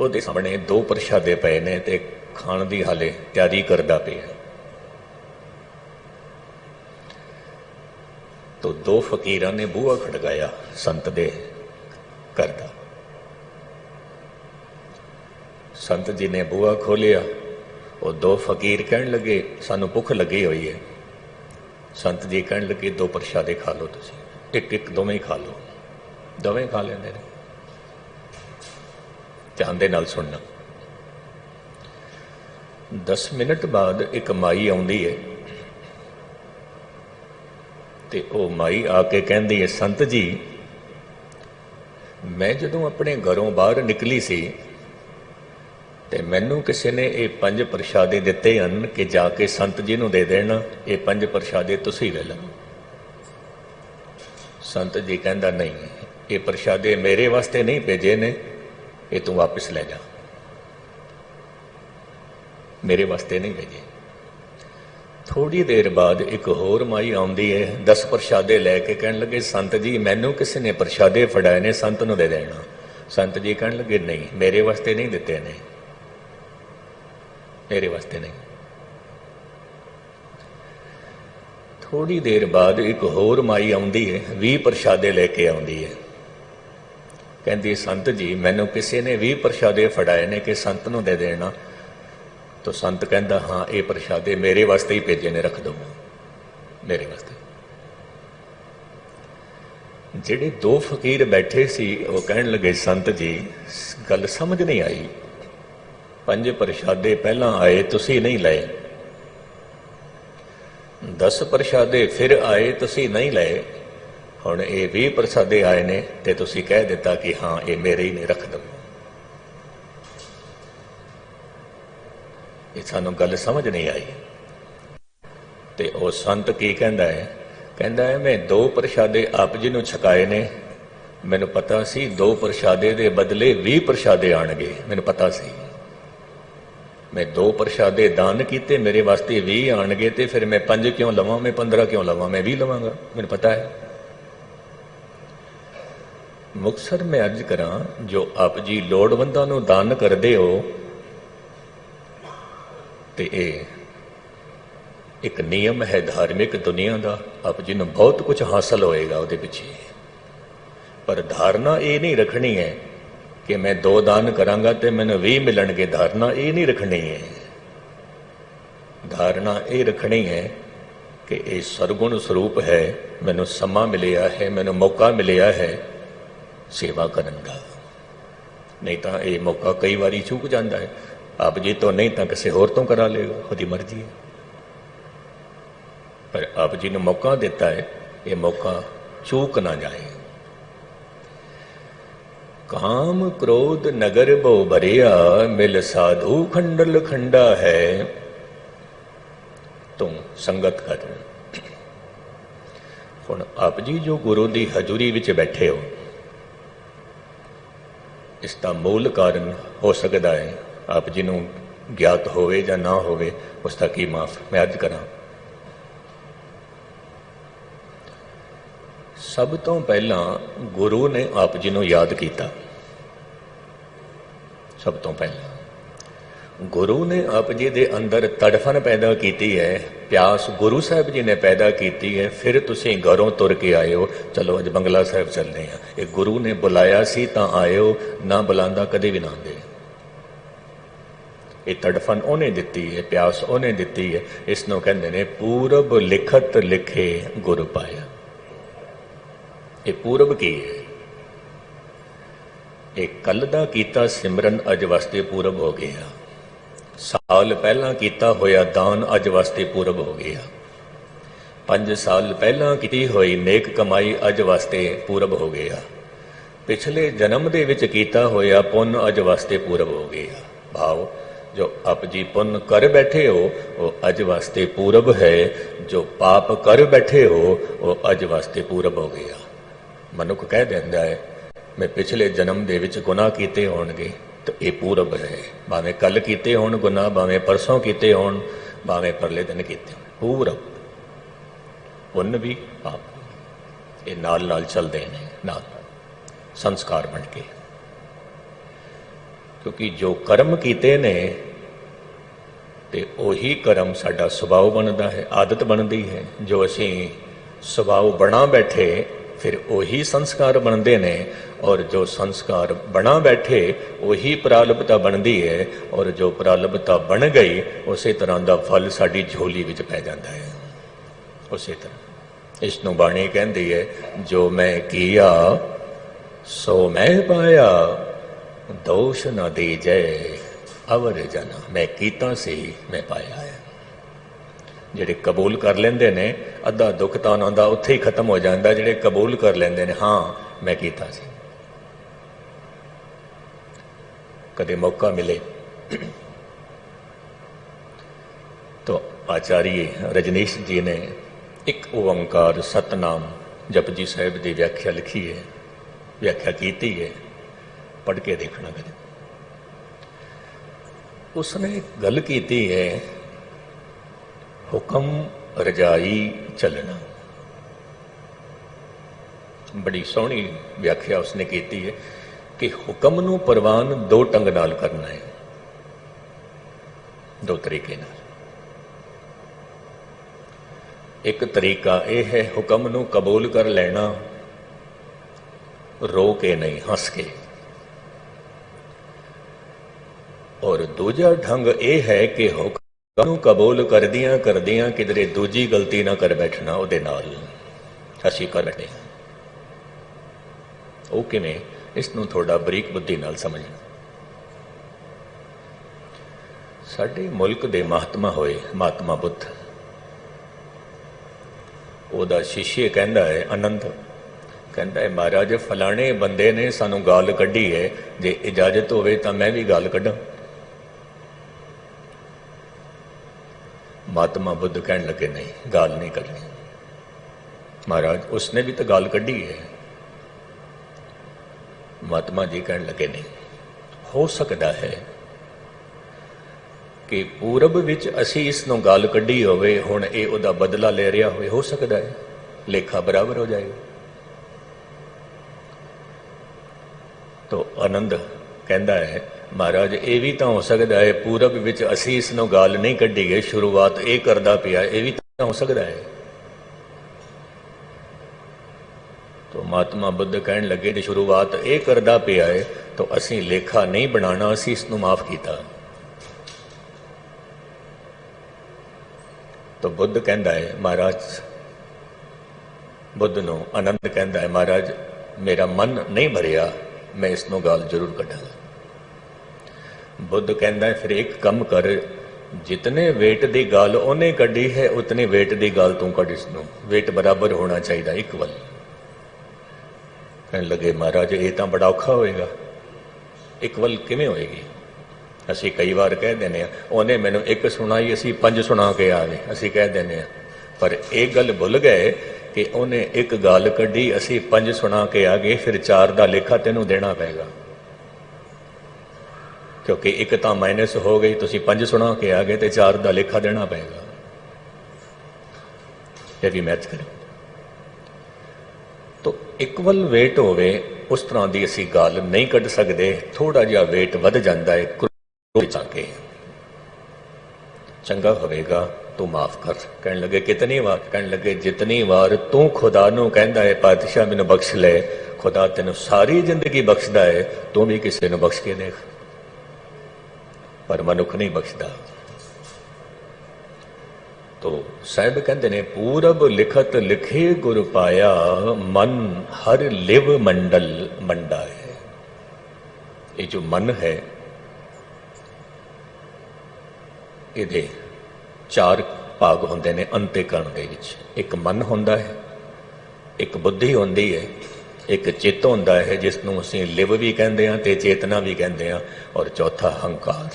ਉਹਦੇ सामने 2 प्रशादे पे ने ते खाण की हाले तैयारी करता पिया। तो 2 फकीरां ने बूहा खड़काया संत दे घर दा। संत जी ने बूहा खोलिया, वो 2 फकीर कहन लगे सानू भुख लगी हुई है। संत जी कहन लगे 2 प्रशादे खा लो तुसी, एक एक दोवें खा लो। दोवें खा लेंदे ने। ध्यान दे नाल सुनना। 10 मिनट बाद एक माई आउंदी है ते ओ माई आके कहंदी है संत जी मैं जदों अपने घरों बाहर निकली सी ते मैनू किसी ने ये 5 प्रशादे दिते हैं कि जाके संत जी नूं दे देना, ये 5 प्रशादे तुसी ले लो। संत जी कहंदा नहीं, ये प्रशादे मेरे वास्ते नहीं भेजे ने, ये तू वापस ले जा, मेरे वास्ते नहीं भेजे। थोड़ी देर बाद एक होर माई आउंदी है 10 प्रशादे लैके कहन लगे संत जी मैनू किसी ने प्रशादे फड़ाए ने, संत नूं दे देना। संत जी कहन लगे नहीं, मेरे वास्ते नहीं दिते ने, मेरे वास्ते नहीं। थोड़ी देर बाद एक होर माई आउंदी है 20 प्रशादे लेके आउंदी है। कहती संत जी मैनू किसी ने 20 प्रशादे फड़ाए ने कि संत नूं दे देना। तो संत कहता हाँ ये प्रशादे मेरे वास्ते ही भेजे ने, रख दो मेरे वास्ते। जिहड़े 2 फकीर बैठे सी वो कहन लगे संत जी गल समझ नहीं आई, 5 प्रशादे पहला आए तुसी नहीं लाए, 10 ਪ੍ਰਸ਼ਾਦੇ ਫਿਰ ਆਏ, ਤੁਸੀਂ ਨਹੀਂ ਲਏ। ਹੁਣ ਇਹ 20 ਪ੍ਰਸ਼ਾਦੇ ਆਏ ਨੇ ਤੇ ਤੁਸੀਂ ਕਹਿ ਦਿੱਤਾ ਕਿ ਹਾਂ ਇਹ ਮੇਰੇ ਹੀ ਨੇ, ਰੱਖ ਦਓ। ਇਹ ਸਾਨੂੰ ਗੱਲ ਸਮਝ ਨਹੀਂ ਆਈ। ਤੇ ਉਹ ਸੰਤ ਕੀ ਕਹਿੰਦਾ ਹੈ? ਕਹਿੰਦਾ ਹੈ ਮੈਂ 2 ਪ੍ਰਸ਼ਾਦੇ ਆਪ ਜੀ ਨੂੰ ਛਕਾਏ ਨੇ। ਮੈਨੂੰ ਪਤਾ ਸੀ 2 ਪ੍ਰਸ਼ਾਦੇ ਦੇ ਬਦਲੇ 20 ਪ੍ਰਸ਼ਾਦੇ ਆਣਗੇ, ਮੈਨੂੰ ਪਤਾ ਸੀ। ਮੈਂ 2 ਪ੍ਰਸ਼ਾਦੇ ਦਾਨ ਕੀਤੇ, ਮੇਰੇ ਵਾਸਤੇ 20 ਆਣਗੇ, ਤੇ ਫਿਰ ਮੈਂ 5 ਕਿਉਂ ਲਵਾਂ, ਮੈਂ 15 ਕਿਉਂ ਲਵਾਂ, ਮੈਂ 20 ਲਵਾਂਗਾ, ਮੈਨੂੰ ਪਤਾ ਹੈ। ਮੁਕਤਸਰ ਮੈਂ ਅਰਜ਼ ਕਰਾਂ, ਜੋ ਆਪ ਜੀ ਲੋੜਵੰਦਾਂ ਨੂੰ ਦਾਨ ਕਰਦੇ ਹੋ, ਤੇ ਇਹ ਇੱਕ ਨਿਯਮ ਹੈ ਧਾਰਮਿਕ ਦੁਨੀਆ ਦਾ। ਆਪ ਜੀ ਨੂੰ ਬਹੁਤ ਕੁਝ ਹਾਸਲ ਹੋਏਗਾ ਉਹਦੇ ਪਿੱਛੇ, ਪਰ ਧਾਰਨਾ ਇਹ ਨਹੀਂ ਰੱਖਣੀ ਹੈ ਕਿ ਮੈਂ 2 ਦਾਨ ਕਰਾਂਗਾ ਤੇ ਮੈਨੂੰ 20 ਮਿਲਣਗੇ। ਧਾਰਨਾ ਇਹ ਨਹੀਂ ਰੱਖਣੀ ਹੈ। ਧਾਰਨਾ ਇਹ ਰੱਖਣੀ ਹੈ ਕਿ ਇਹ ਸਰਗੁਣ ਸਰੂਪ ਹੈ, ਮੈਨੂੰ ਸਮਾਂ ਮਿਲਿਆ ਹੈ, ਮੈਨੂੰ ਮੌਕਾ ਮਿਲਿਆ ਹੈ ਸੇਵਾ ਕਰਨ ਦਾ। ਨਹੀਂ ਤਾਂ ਇਹ ਮੌਕਾ ਕਈ ਵਾਰੀ ਚੁੱਕ ਜਾਂਦਾ ਹੈ। ਆਪ ਜੀ ਤੋਂ ਨਹੀਂ ਤਾਂ ਕਿਸੇ ਹੋਰ ਤੋਂ ਕਰਾ ਲੇਗਾ, ਉਹਦੀ ਮਰਜ਼ੀ ਹੈ। ਪਰ ਆਪ ਜੀ ਨੂੰ ਮੌਕਾ ਦਿੱਤਾ ਹੈ, ਇਹ ਮੌਕਾ ਚੂਕ ਨਾ ਜਾਏ। ਕਾਮ ਕ੍ਰੋਧ ਨਗਰ ਬਹੁ ਭਰਿਆ, ਮਿਲ ਸਾਧੂ ਖੰਡਲ ਖੰਡਾ ਹੈ। ਤੂੰ ਸੰਗਤ ਕਰ। ਹੁਣ ਆਪ ਜੀ ਜੋ ਗੁਰੂ ਦੀ ਹਜ਼ੂਰੀ ਵਿੱਚ ਬੈਠੇ ਹੋ, ਇਸ ਦਾ ਮੂਲ ਕਾਰਨ ਹੋ ਸਕਦਾ ਹੈ ਆਪ ਜੀ ਨੂੰ ਗਿਆਤ ਹੋਵੇ ਜਾਂ ਨਾ ਹੋਵੇ, ਉਸ ਦਾ ਕੀ ਮਾਫ ਮੈਂ ਅਰਜ਼ ਕਰਾਂ। ਸਭ ਤੋਂ ਪਹਿਲਾਂ ਗੁਰੂ ਨੇ ਆਪ ਜੀ ਨੂੰ ਯਾਦ ਕੀਤਾ। ਸਭ ਤੋਂ ਪਹਿਲਾਂ ਗੁਰੂ ਨੇ ਆਪ ਜੀ ਦੇ ਅੰਦਰ ਤੜਫਨ ਪੈਦਾ ਕੀਤੀ ਹੈ, ਪਿਆਸ ਗੁਰੂ ਸਾਹਿਬ ਜੀ ਨੇ ਪੈਦਾ ਕੀਤੀ ਹੈ। ਫਿਰ ਤੁਸੀਂ ਘਰੋਂ ਤੁਰ ਕੇ ਆਏ ਹੋ, ਚਲੋ ਅੱਜ ਬੰਗਲਾ ਸਾਹਿਬ ਚੱਲਦੇ ਹਾਂ। ਇਹ ਗੁਰੂ ਨੇ ਬੁਲਾਇਆ ਸੀ ਤਾਂ ਆਏ ਹੋ, ਨਾ ਬੁਲਾਉਂਦਾ ਕਦੇ ਵੀ ਨਾ ਆਉਂਦੇ। ਇਹ ਤੜਫਨ ਉਹਨੇ ਦਿੱਤੀ ਹੈ, ਪਿਆਸ ਉਹਨੇ ਦਿੱਤੀ ਹੈ। ਇਸ ਨੂੰ ਕਹਿੰਦੇ ਨੇ ਪੂਰਬ ਲਿਖਤ ਲਿਖੇ ਗੁਰ ਪਾਇਆ। ਇਹ ਪੂਰਬ ਕੀ ਹੈ? ਇਹ ਕੱਲ ਦਾ ਕੀਤਾ ਸਿਮਰਨ ਅੱਜ ਵਾਸਤੇ ਪੂਰਬ ਹੋ ਗਿਆ। ਸਾਲ ਪਹਿਲਾਂ ਕੀਤਾ ਹੋਇਆ ਦਾਨ ਅੱਜ ਵਾਸਤੇ ਪੂਰਬ ਹੋ ਗਿਆ। 5 ਸਾਲ ਪਹਿਲਾਂ ਕੀਤੀ ਹੋਈ ਨੇਕ ਕਮਾਈ ਅੱਜ ਵਾਸਤੇ ਪੂਰਬ ਹੋ ਗਿਆ। ਪਿਛਲੇ ਜਨਮ ਦੇ ਵਿੱਚ ਕੀਤਾ ਹੋਇਆ ਪੁੰਨ ਅੱਜ ਵਾਸਤੇ ਪੂਰਬ ਹੋ ਗਿਆ। ਭਾਵ ਜੋ ਆਪ ਜੀ ਪੁੰਨ ਕਰ ਬੈਠੇ ਹੋ ਉਹ ਅੱਜ ਵਾਸਤੇ ਪੂਰਬ ਹੈ, ਜੋ ਪਾਪ ਕਰ ਬੈਠੇ ਹੋ ਉਹ ਅੱਜ ਵਾਸਤੇ ਪੂਰਬ ਹੋ ਗਿਆ। ਮਨੁੱਖ ਕਹਿ ਦਿੰਦਾ ਹੈ ਮੈਂ ਪਿਛਲੇ ਜਨਮ ਦੇ ਵਿੱਚ ਗੁਨਾਹ ਕੀਤੇ ਹੋਣਗੇ, ਤਾਂ ਇਹ ਪੂਰਬ ਹੈ। ਭਾਵੇਂ ਕੱਲ ਕੀਤੇ ਹੋਣ ਗੁਨਾਹ, ਭਾਵੇਂ ਪਰਸੋਂ ਕੀਤੇ ਹੋਣ, ਭਾਵੇਂ ਪਰਲੇ ਦਿਨ ਕੀਤੇ ਹੋਣ, ਪੂਰਬ। ਪੁੰਨ ਵੀ ਪਾਪ ਇਹ ਨਾਲ ਨਾਲ ਚੱਲਦੇ ਨੇ, ਨਾਲ ਸੰਸਕਾਰ ਬਣ ਕੇ। ਕਿਉਂਕਿ ਜੋ ਕਰਮ ਕੀਤੇ ਨੇ ਤੇ ਉਹੀ ਕਰਮ ਸਾਡਾ ਸੁਭਾਅ ਬਣਦਾ ਹੈ, ਆਦਤ ਬਣਦੀ ਹੈ। ਜੋ ਅਸੀਂ ਸੁਭਾਅ ਬਣਾ ਬੈਠੇ ਫਿਰ ਉਹੀ ਸੰਸਕਾਰ ਬਣਦੇ ਨੇ, ਔਰ ਜੋ ਸੰਸਕਾਰ ਬਣਾ ਬੈਠੇ ਉਹੀ ਪ੍ਰਾਲਬਤਾ ਬਣਦੀ ਹੈ, ਔਰ ਜੋ ਪ੍ਰਾਲਬਤਾ ਬਣ ਗਈ ਉਸੇ ਤਰ੍ਹਾਂ ਦਾ ਫਲ ਸਾਡੀ ਝੋਲੀ ਵਿੱਚ ਪੈ ਜਾਂਦਾ ਹੈ। ਉਸੇ ਤਰ੍ਹਾਂ ਇਸ ਨੂੰ ਬਾਣੀ ਕਹਿੰਦੀ ਹੈ, ਜੋ ਮੈਂ ਕੀਆ ਸੋ ਮੈਂ ਪਾਇਆ, ਦੋਸ਼ ਨਾ ਦੀਜੈ ਅਵਰ ਜਨ। ਮੈਂ ਕੀਤਾ ਸੀ ਮੈਂ ਪਾਇਆ ਹੈ। ਜਿਹੜੇ ਕਬੂਲ ਕਰ ਲੈਂਦੇ ਨੇ, ਅੱਧਾ ਦੁੱਖ ਤਾਂ ਉਹਨਾਂ ਦਾ ਉੱਥੇ ਹੀ ਖਤਮ ਹੋ ਜਾਂਦਾ। ਜਿਹੜੇ ਕਬੂਲ ਕਰ ਲੈਂਦੇ ਨੇ ਹਾਂ ਮੈਂ ਕੀਤਾ ਸੀ। ਕਦੇ ਮੌਕਾ ਮਿਲੇ ਤਾਂ ਆਚਾਰੀਏ ਰਜਨੀਸ਼ ਜੀ ਨੇ ਇੱਕ ਓੰਕਾਰ ਸਤਨਾਮ ਜਪਜੀ ਸਾਹਿਬ ਦੀ ਵਿਆਖਿਆ ਲਿਖੀ ਹੈ, ਵਿਆਖਿਆ ਕੀਤੀ ਹੈ, ਪੜ੍ਹ ਕੇ ਦੇਖਣਾ ਕਦੇ। ਉਸਨੇ ਗੱਲ ਕੀਤੀ ਹੈ ਹੁਕਮ ਰਜਾਈ ਚੱਲਣਾ। ਬੜੀ ਸੋਹਣੀ ਵਿਆਖਿਆ ਉਸਨੇ ਕੀਤੀ ਹੈ ਕਿ ਹੁਕਮ ਨੂੰ ਪ੍ਰਵਾਨ 2 ਢੰਗ ਨਾਲ ਕਰਨਾ ਹੈ, 2 ਤਰੀਕੇ ਨਾਲ। ਇੱਕ ਤਰੀਕਾ ਇਹ ਹੈ ਹੁਕਮ ਨੂੰ ਕਬੂਲ ਕਰ ਲੈਣਾ, ਰੋ ਕੇ ਨਹੀਂ, ਹੱਸ ਕੇ। ਔਰ ਦੂਜਾ ਢੰਗ ਇਹ ਹੈ ਕਿ ਹੁਕਮ ਨੂੰ ਕਬੂਲ ਕਰਦਿਆਂ ਕਰਦਿਆਂ ਕਿਧਰੇ ਦੂਜੀ ਗਲਤੀ ਨਾ ਕਰ ਬੈਠਣਾ ਉਹਦੇ ਨਾਲ, ਅਸੀਂ ਕਰ ਬੈਠੇ। ਉਹ ਕਿਵੇਂ? ਇਸ ਨੂੰ ਥੋੜਾ ਬਰੀਕ ਬੁੱਧੀ ਨਾਲ ਸਮਝਣਾ। ਸਾਡੇ ਮੁਲਕ ਦੇ ਮਹਾਤਮਾ ਹੋਏ ਮਹਾਤਮਾ ਬੁੱਧ, ਉਹਦਾ शिष्य कहता है आनंद, कहता है महाराज फलाने बंदे ने सानू गाल कढ़ी है, जे इजाजत होवे तां मैं भी गाल कढ़ां। महात्मा बुद्ध कहने लगे नहीं, गाल नहीं कढ़नी महाराज, उसने भी तो गाल कढ़ी है। महात्मा जी कहने लगे नहीं, हो सकता है कि पूरब विच असी इसनों गाल कढ़ी होवे, हुण ये उहदा बदला ले रहा होवे, हो सकता है लेखा बराबर हो जाएगा। तो आनंद कहता है महाराज ये भी तो हो सकता है पूरब विच असी इसनों गाल नहीं कढ़ी है, शुरुआत ये करदा पिया, ये भी तो हो सकता है। तो महात्मा बुद्ध कहने लगे कि शुरुआत ये करदा पिया है तो असी लेखा नहीं बनाना, असी इसनों माफ किया। तो बुद्ध कहता है महाराज, बुद्ध नूं आनंद कहता है महाराज मेरा मन नहीं भरिया, मैं इसनों गाल जरूर कढ़ांगा। बुद्ध कहता है फिर एक कम कर, जितने वेट की गाल उन्हें कढ़ी है उतने वेट की गाल तू कढ़, इसनों वेट बराबर होना चाहिए इक्वल। कहने लगे महाराज ये तो बड़ा औखा होएगा, इक्वल किवें होएगी? असी कई बार कह देने उन्हें मैनू एक सुनाई असी 5 सुना के आ गए, असी कह देने पर एक गल भुल गए कि उन्हें एक गाल कढ़ी असी 5 सुना के आ गए, फिर 4 का लेखा तेनों देना पेगा, क्योंकि एक तो माइनस हो गई, तुसी 5 सुना के आ गए तो 4 का लेखा देना पेगा। ये भी मैच करो तो इक्वल वेट होवे उस तरह की असी गाल नहीं कढ़ सकते, थोड़ा जिहा वेट वध जाता है जाके चंगा होवेगा तू माफ कर। कहने लगे कितनी बार? कहने लगे जितनी बार तू खुदा नू कहंदा है पातशाह मैनू बख्श ले, खुदा तेनू सारी जिंदगी बख्शदा है, तू भी किसी नू बख्श के देख, पर मनुख नहीं बख्शदा। तो साहिब कहते ने पूरब लिखत लिखे गुर पाया, मन हर लिव मंडल मंडा है। ये जो मन है ਇਹਦੇ 4 ਭਾਗ ਹੁੰਦੇ ਨੇ ਅੰਤੇਕਰਨ ਦੇ ਵਿੱਚ। ਇੱਕ ਮਨ ਹੁੰਦਾ ਹੈ, ਇੱਕ ਬੁੱਧੀ ਹੁੰਦੀ ਹੈ, ਇੱਕ ਚਿੱਤ ਹੁੰਦਾ ਹੈ ਜਿਸ ਨੂੰ ਅਸੀਂ ਲਿਵ ਵੀ ਕਹਿੰਦੇ ਹਾਂ ਤੇ ਚੇਤਨਾ ਵੀ ਕਹਿੰਦੇ ਹਾਂ, ਔਰ ਚੌਥਾ ਹੰਕਾਰ।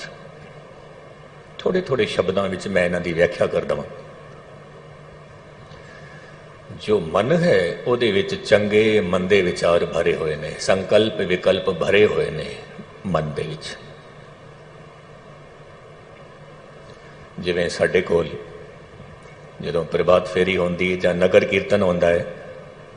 ਥੋੜੇ ਥੋੜੇ ਸ਼ਬਦਾਂ ਵਿੱਚ ਮੈਂ ਇਹਨਾਂ ਦੀ ਵਿਆਖਿਆ ਕਰ ਦਵਾਂ। ਜੋ ਮਨ ਹੈ ਉਹਦੇ ਵਿੱਚ ਚੰਗੇ ਮੰਦੇ ਵਿਚਾਰ ਭਰੇ ਹੋਏ ਨੇ, ਸੰਕਲਪ ਵਿਕਲਪ ਭਰੇ ਹੋਏ ਨੇ ਮਨ ਦੇ ਵਿੱਚ। ਜਿਵੇਂ ਸਾਡੇ ਕੋਲ ਜਦੋਂ ਪ੍ਰਭਾਤ ਫੇਰੀ ਹੁੰਦੀ ਹੈ ਜਾਂ ਨਗਰ ਕੀਰਤਨ ਹੁੰਦਾ ਹੈ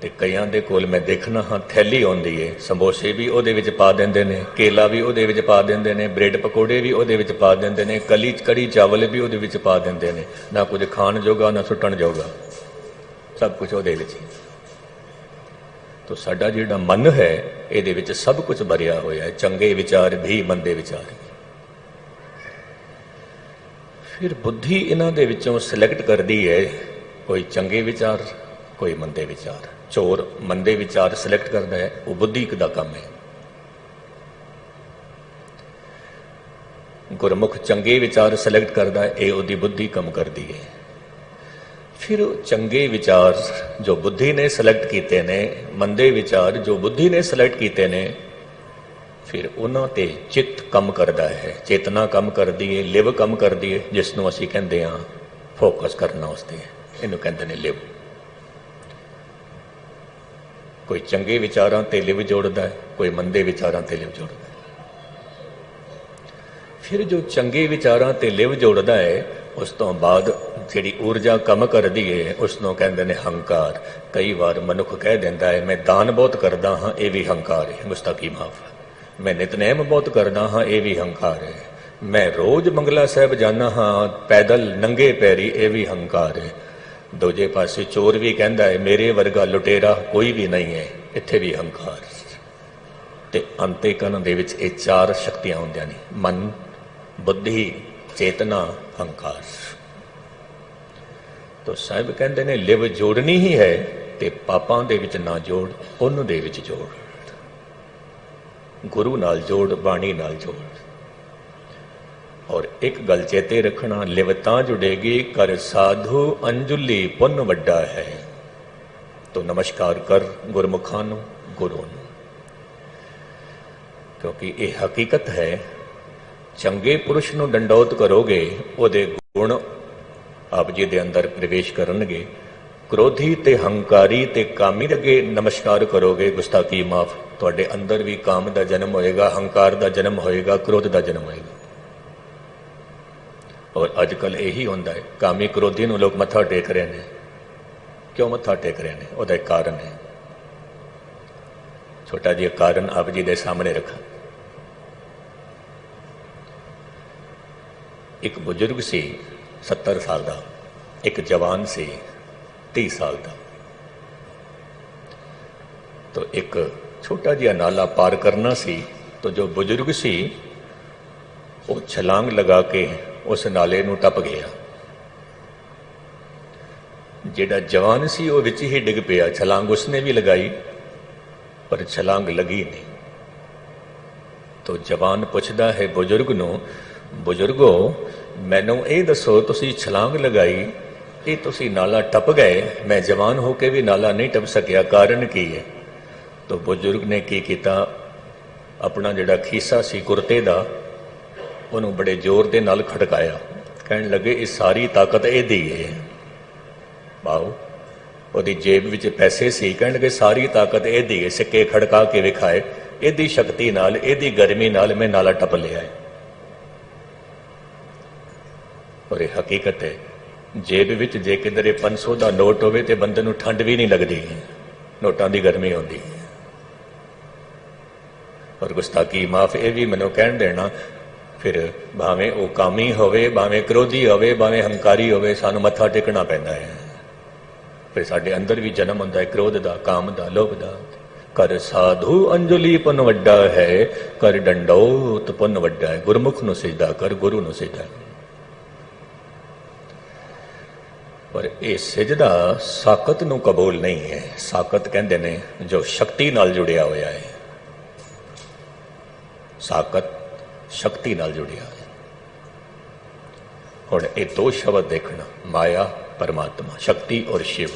ਤੇ ਕਈਆਂ ਦੇ ਕੋਲ ਮੈਂ ਦੇਖਣਾ ਹਾਂ ਥੈਲੀ ਹੁੰਦੀ ਹੈ, ਸਮੋਸੇ ਵੀ ਉਹਦੇ ਵਿੱਚ ਪਾ ਦਿੰਦੇ ਨੇ, ਕੇਲਾ ਵੀ ਉਹਦੇ ਵਿੱਚ ਪਾ ਦਿੰਦੇ ਨੇ, ਬ੍ਰੈਡ ਪਕੌੜੇ ਵੀ ਉਹਦੇ ਵਿੱਚ ਪਾ ਦਿੰਦੇ ਨੇ, ਕੜੀ ਚਾਵਲ ਵੀ ਉਹਦੇ ਵਿੱਚ ਪਾ ਦਿੰਦੇ ਨੇ, ਨਾ ਕੁਝ ਖਾਣ ਜੋਗਾ ਨਾ ਸੁੱਟਣ ਜੋਗਾ, ਸਭ ਕੁਝ ਉਹਦੇ ਵਿੱਚ। ਤੋ ਸਾਡਾ ਜਿਹੜਾ ਮਨ ਹੈ ਇਹਦੇ ਵਿੱਚ ਸਭ ਕੁਝ ਭਰਿਆ ਹੋਇਆ ਹੈ, ਚੰਗੇ ਵਿਚਾਰ ਵੀ ਮੰਦੇ ਵਿਚਾਰ ਵੀ। ਫਿਰ ਬੁੱਧੀ ਇਹਨਾਂ ਦੇ ਵਿੱਚੋਂ ਸਿਲੈਕਟ ਕਰਦੀ ਹੈ ਕੋਈ ਚੰਗੇ ਵਿਚਾਰ ਕੋਈ ਮੰਦੇ ਵਿਚਾਰ। ਚੋਰ ਮੰਦੇ ਵਿਚਾਰ ਸਿਲੈਕਟ ਕਰਦਾ ਹੈ, ਉਹ ਬੁੱਧੀ ਦਾ ਕੰਮ ਹੈ। ਗੁਰਮੁਖ ਚੰਗੇ ਵਿਚਾਰ ਸਿਲੈਕਟ ਕਰਦਾ ਹੈ, ਇਹ ਉਹਦੀ ਬੁੱਧੀ ਕੰਮ ਕਰਦੀ ਹੈ। ਫਿਰ ਚੰਗੇ ਵਿਚਾਰ ਜੋ ਬੁੱਧੀ ਨੇ ਸਿਲੈਕਟ ਕੀਤੇ ਨੇ, ਮੰਦੇ ਵਿਚਾਰ ਜੋ ਬੁੱਧੀ ਨੇ ਸਿਲੈਕਟ ਕੀਤੇ ਨੇ, ਫਿਰ ਉਹਨਾਂ ਤੇ ਚਿੱਤ ਕੰਮ ਕਰਦਾ ਹੈ, ਚੇਤਨਾ ਕੰਮ ਕਰਦੀ ਹੈ, ਲਿਵ ਕੰਮ ਕਰਦੀ ਹੈ, ਜਿਸ ਨੂੰ ਅਸੀਂ ਕਹਿੰਦੇ ਹਾਂ ਫੋਕਸ ਕਰਨਾ ਉਸ ਤੇ, ਇਹਨੂੰ ਕਹਿੰਦੇ ਨੇ ਲਿਵ। ਕੋਈ ਚੰਗੇ ਵਿਚਾਰਾਂ ਤੇ ਲਿਵ ਜੋੜਦਾ ਹੈ, ਕੋਈ ਮੰਦੇ ਵਿਚਾਰਾਂ ਤੇ ਲਿਵ ਜੋੜਦਾ ਹੈ। ਫਿਰ ਜੋ ਚੰਗੇ ਵਿਚਾਰਾਂ ਤੇ ਲਿਵ ਜੋੜਦਾ ਹੈ ਉਸ ਤੋਂ ਬਾਅਦ ਜਿਹੜੀ ਊਰਜਾ ਕੰਮ ਕਰਦੀ ਹੈ ਉਸ ਨੂੰ ਕਹਿੰਦੇ ਨੇ ਹੰਕਾਰ। ਕਈ ਵਾਰ ਮਨੁੱਖ ਕਹਿ ਦਿੰਦਾ ਹੈ ਮੈਂ ਦਾਨ ਬਹੁਤ ਕਰਦਾ ਹਾਂ, ਇਹ ਵੀ ਹੰਕਾਰ ਹੈ, ਗੁਸਤਾਖੀ ਮਾਫ। मैं नितनेम बहुत करना हाँ, ये भी हंकार है। मैं रोज बंगला साहब जाना हाँ पैदल नंगे पैरी, ये भी हंकार है। दूजे पासे चोर भी कहता है मेरे वर्गा लुटेरा कोई भी नहीं है, इत्थे भी हंकार। ते अंतेकरण दे विच ये 4 शक्तियां होंदियां ने, मन बुद्धि चेतना हंकार। तो साहिब कहते ने लिव जोड़नी ही है ते पापां दे विच ना जोड़, पुण्य दे विच जोड़, गुरु नाल जोड़, बाणी नाल जोड़। और एक गल चेते रखना, लिव तां जुड़ेगी कर साधु अंजुली पुण्य वड्डा है। तो नमस्कार कर गुरमुखां नूं, गुरु नूं। क्योंकि ये हकीकत है, चंगे पुरुष नूं दंडोत करोगे, उहदे गुण आप जी दे अंदर प्रवेश करनगे। क्रोधी ते हंकारी ते कामी दे अगे नमस्कार करोगे, गुस्ताखी माफ, तुहाडे अंदर भी काम दा जन्म होएगा, हंकार दा जन्म होएगा, क्रोध दा जन्म होएगा। और अजकल यही होंदा है, कामी क्रोधी नूं लोग मत्था टेक रहे हैं। क्यों मत्था टेक रहे हैं? उहदा एक कारण है, छोटा जिहा कारण आप जी दे सामने रखा। एक बुजुर्ग सी 70 साल का, एक जवान सी 30 साल का। तो एक छोटा जिहा नाला पार करना सी, तो जो बुजुर्ग सी वो छलांग लगा के उस नाले नूं टप गया। जिहड़ा जवान सी वो विच ही डिग पिया। छलांग उसने भी लगाई पर छलांग लगी नहीं। तो जवान पुछदा है बुजुर्ग नूं, बुजुर्गो मैनू ये दसो, तुसी छलांग लगाई, ये तुसी नाला टप गए, मैं जवान होके भी नाला नहीं टप सकिया, कारण की है? तो बुजुर्ग ने की किया, अपना जिहड़ा खीसा सी कुर्ते दा, उन्होंने बड़े जोर दे नाल खड़काया। कहन लगे ये सारी ताकत इहदी है। बाओ, उहदी जेब विच पैसे सी, कहन लगे सारी ताकत इहदी है। सिक्के खड़का के विखाए, इहदी शक्ति नाल, इहदी गर्मी नाल मैं नाला टप लिया है। और यह हकीकत है, जेब विच जे किधरे 500 का नोट होवे ते बंदे नूं ठंड भी नहीं लगती, नोटां दी गर्मी होंदी है। और गुस्ताखी माफ ये भी मैनूं कहण देना, फिर भावें वो कामी होवे, भावें क्रोधी होवे, भावें हंकारी होवे, सानूं मत्था टेकना पैंदा है। फिर साडे अंदर भी जन्म हुंदा है क्रोध दा, काम दा, लोभ दा। कर साधु अंजलि पुन वड्डा है, कर डंडोत पुन वड्डा है। गुरमुख नूं सिजदा कर, गुरु नूं सिजदा कर। पर यह सिजदा साकत नूं कबूल नहीं है। साकत कहंदे ने जो शक्ति नाल जुड़िया होया है। साकत शक्ति नाल जुड़िया है। हुण ये दो शब्द देखना, माया परमात्मा, शक्ति और शिव।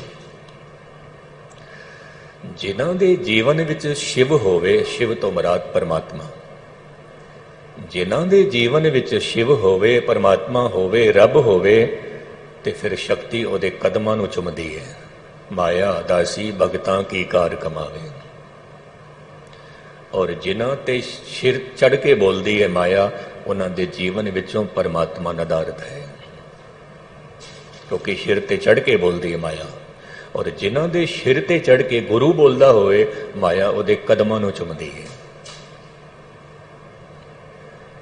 जिन्हां दे जीवन विच शिव होवे, शिव तो मुराद परमात्मा, जिन्हां दे जीवन विच शिव होवे, परमात्मा होवे, रब होवे, ते फिर शक्ति उहदे कदमां नूं चुमदी है। माया दासी भगतां की कार कमावे। और जिन्हां ते सिर चढ़ के बोलदी है माया, उन्हां दे जीवन विचों परमात्मा नदारद है, क्योंकि सिर ते चढ़ के बोलदी है माया। और जिन्हां दे सिर ते चढ़ के गुरु बोलदा होए, माया उहदे कदमां नूं चुमदी है।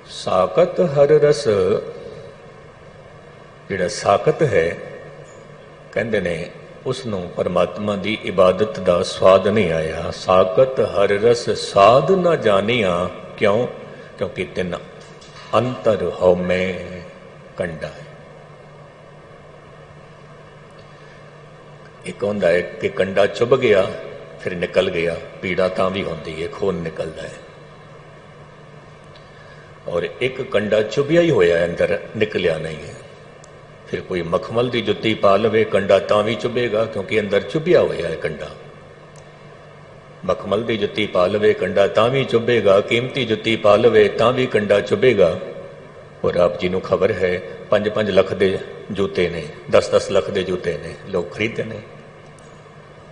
साकत हर रस, जिहड़ा साकत है, कहंदे ने उसनों परमात्मा की इबादत का स्वाद नहीं आया। साकत हर रस साध न जानिया, क्यों? क्योंकि तिन अंतर हौमे कंडा है। एक होंदा है कि कंडा चुभ गया फिर निकल गया, पीड़ा तां भी होंदी है, खून निकलता है। और एक कंडा चुभिया ही होया है, अंदर निकलिया नहीं है। फिर कोई मखमल की जुत्ती पा लवे, कंडा तां भी चुभेगा, क्योंकि अंदर चुभिया होया है कंडा। मखमल की जुत्ती पा लवे, कंडा तां भी चुभेगा। कीमती जुत्ती पा लवे तां भी कंडा चुभेगा। और आप जी नूं खबर है, 5-5 लाख के जूते ने, 10-10 लाख के जूते ने, लोग खरीदते हैं।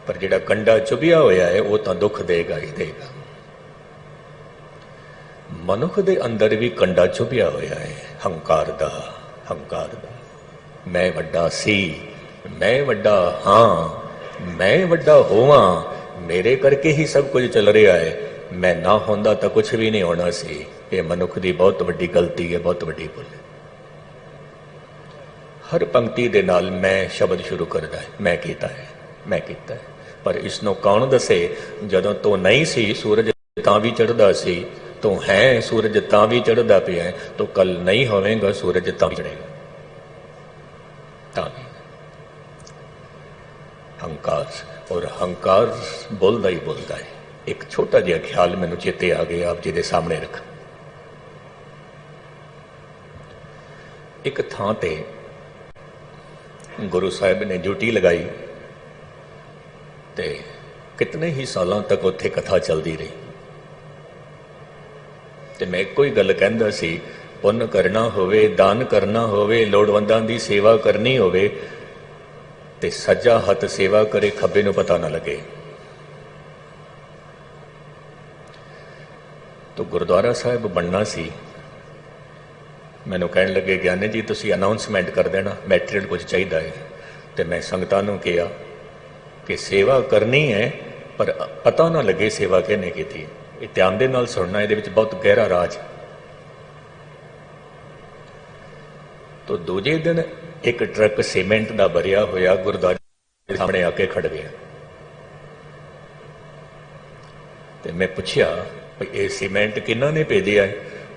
पर जिहड़ा कंडा चुभिया होया है, वो तो दुख देगा ही देगा। मनुख दे अंदर भी कंडा चुभिया होया है, हंकार दा, हंकार दा। मैं वड्डा सी, मैं वड्डा हाँ, मैं वड्डा होवां, मेरे करके ही सब कुछ चल रहा है, मैं ना होंदा तो कुछ भी नहीं होना सी। ये मनुख की बहुत वड्डी गलती है, बहुत वड्डी भुल है। हर पंक्ति दे नाल मैं शब्द शुरू करता है, मैं कीता है, मैं कीता है। पर इसनों कौन दसे? जदों तो नहीं सी, सूरज तां भी चढ़दा सी, तो है सूरज तां भी चढ़दा पिया है, तो कल नहीं होवेगा सूरज तां भी चढ़ेगा। हंकार, और हंकार बोलता ही बोलता है। एक छोटा जिहा ख्याल मैनूं चेते आ गया, आप जी दे सामने रख। एक थां ते गुरु साहिब ने ड्यूटी लगाई, ਤੇ कितने ही सालों तक उत्थे कथा चलती रही। तो मैं एक ही गल कहंदा सी, पुण्य करना होवे, दान करना होवे, लोड़वंदां दी सेवा करनी होवे ते सज्जा हथ सेवा करे, खब्बे नूं पता ना लगे। तो गुरुद्वारा साहिब बनना सी। मैनूं कहण लगे, ज्ञानी जी तुसीं अनाउंसमेंट कर देना, मैटीरियल कुछ चाहिए है। तो मैं संगतां नूं कहा कि सेवा करनी है पर पता ना लगे सेवा कहने की थी। ध्यान दे नाल सुनना, ये बहुत गहरा राज। तो दूजे दिन एक ट्रक सीमेंट का भरिया होया गुरुद्वारे के सामने आके खड़ गया। तो मैं पूछया ये सीमेंट किन्ना ने भेजिया है।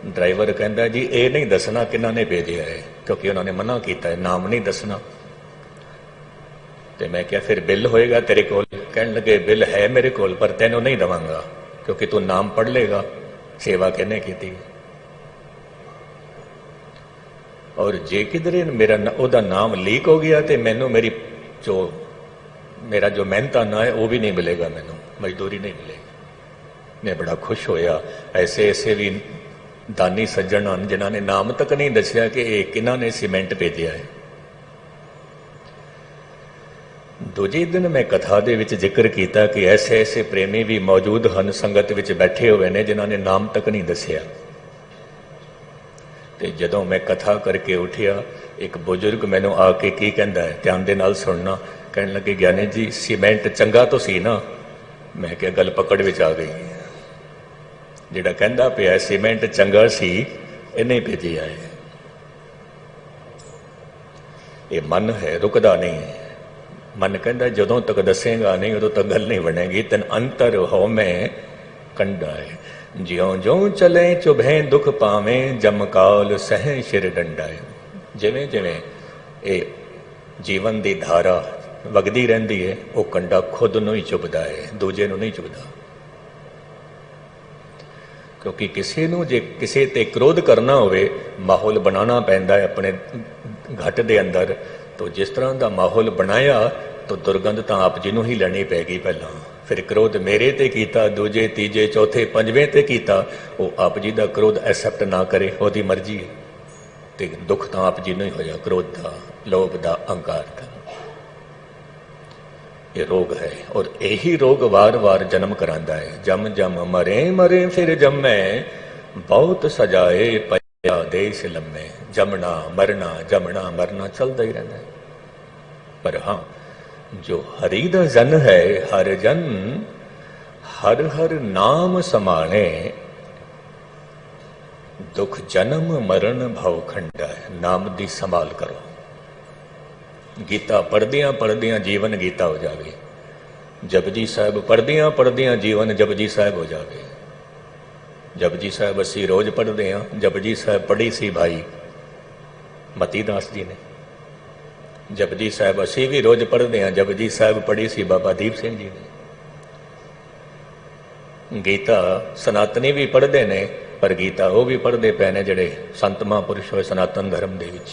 ड्राइवर कहता जी ये नहीं दसना किन्ना ने भेजिया है, क्योंकि उन्होंने मना किया है, नाम नहीं दसना। तो मैं क्या फिर बिल होएगा तेरे को? कहने लगे बिल है मेरे को, पर तेनों नहीं दवांगा क्योंकि तू नाम पढ़ लेगा, सेवा कहने की थी। और जे किधरे मेरा ओदा नाम लीक हो गया तो मैनू मेरा जो मेहनताना है वो भी नहीं मिलेगा, मैनू मजदूरी नहीं मिलेगी। मैं बड़ा खुश होया। ऐसे ऐसे भी दानी सज्जन हैं जिन्होंने नाम तक नहीं दसिया कि किन्हां ने सीमेंट भेजा है। दूजे दिन मैं कथा दे विच जिक्र किया कि ऐसे ऐसे प्रेमी भी मौजूद हैं संगत विच बैठे हुए ने जिन्होंने नाम तक नहीं दसिया। तो जदों मैं कथा करके उठिया, एक बुजुर्ग मैनू आके की कहंदा है, ध्यान दे नाल सुनना। कहने लगे ज्ञानी जी सीमेंट चंगा तो सी ना? मैं क्या गल पकड़ विच आ गई। जिहड़ा कहंदा पिया सीमेंट चंगा सी, इन्हें भेजिया है। ये मन है, रुकदा नहीं है। मन कहता जदों तक दसेगा नहीं उदों तक गल नहीं बनेगी। तेन अंतर हो में कंडा है, ज्यों ज्यों चले चुभें दुख पावें, जमकाल सहें सिर डंडाए। जिवें जिवें ये जीवन की धारा वगदी रहिंदी है, वो कंडा खुद नूं ही चुभदा है, दूजे नूं नहीं चुभदा। क्योंकि किसी नूं जे किसी ते क्रोध करना होवे, माहौल बनाना पैंदा है अपने घट दे अंदर। तो जिस तरह का माहौल बनाया तो दुर्गंध तो आप जी नूं ही लैनी पैगी पहला। फिर क्रोध मेरे ते कीता, दूजे तीजे चौथे पंजवें ते कीता, वो आप जी का क्रोध एक्सैप्ट ना करे, वो मर्जी है। तो दुख तो आप जी नूं ही होया, क्रोध का, लोभ का, अहंकार का। ये रोग है और यही रोग वार वार जन्म करांदा है। जम जम मरे मरे फिर जमै, बहुत सजाए पया देश लम्मे। जमना मरना चलता ही रहता है। पर हाँ, जो हरि दा जन है, हर जन हर हर नाम समाणे, दुख जन्म मरण भव खंडा है। नाम दी संभाल करो। गीता पढ़दियां पढ़दियां जीवन गीता हो जाए। जपजी साहब पढ़दियां पढ़दियां जीवन जपजी साहब हो जाए। जपजी साहब असी रोज पढ़ते हैं। जपजी साहब पढ़ी सी भाई मती दास जी ने। जपजी साहब असी भी रोज पढ़ते हैं। जपजी साहब पढ़ी सी बाबा दीप सिंह जी ने। गीता सनातनी भी पढ़ते ने, पर गीता वो भी पढ़ते पे ने जिहड़े संत महापुरुष होए सनातन धर्म दे विच।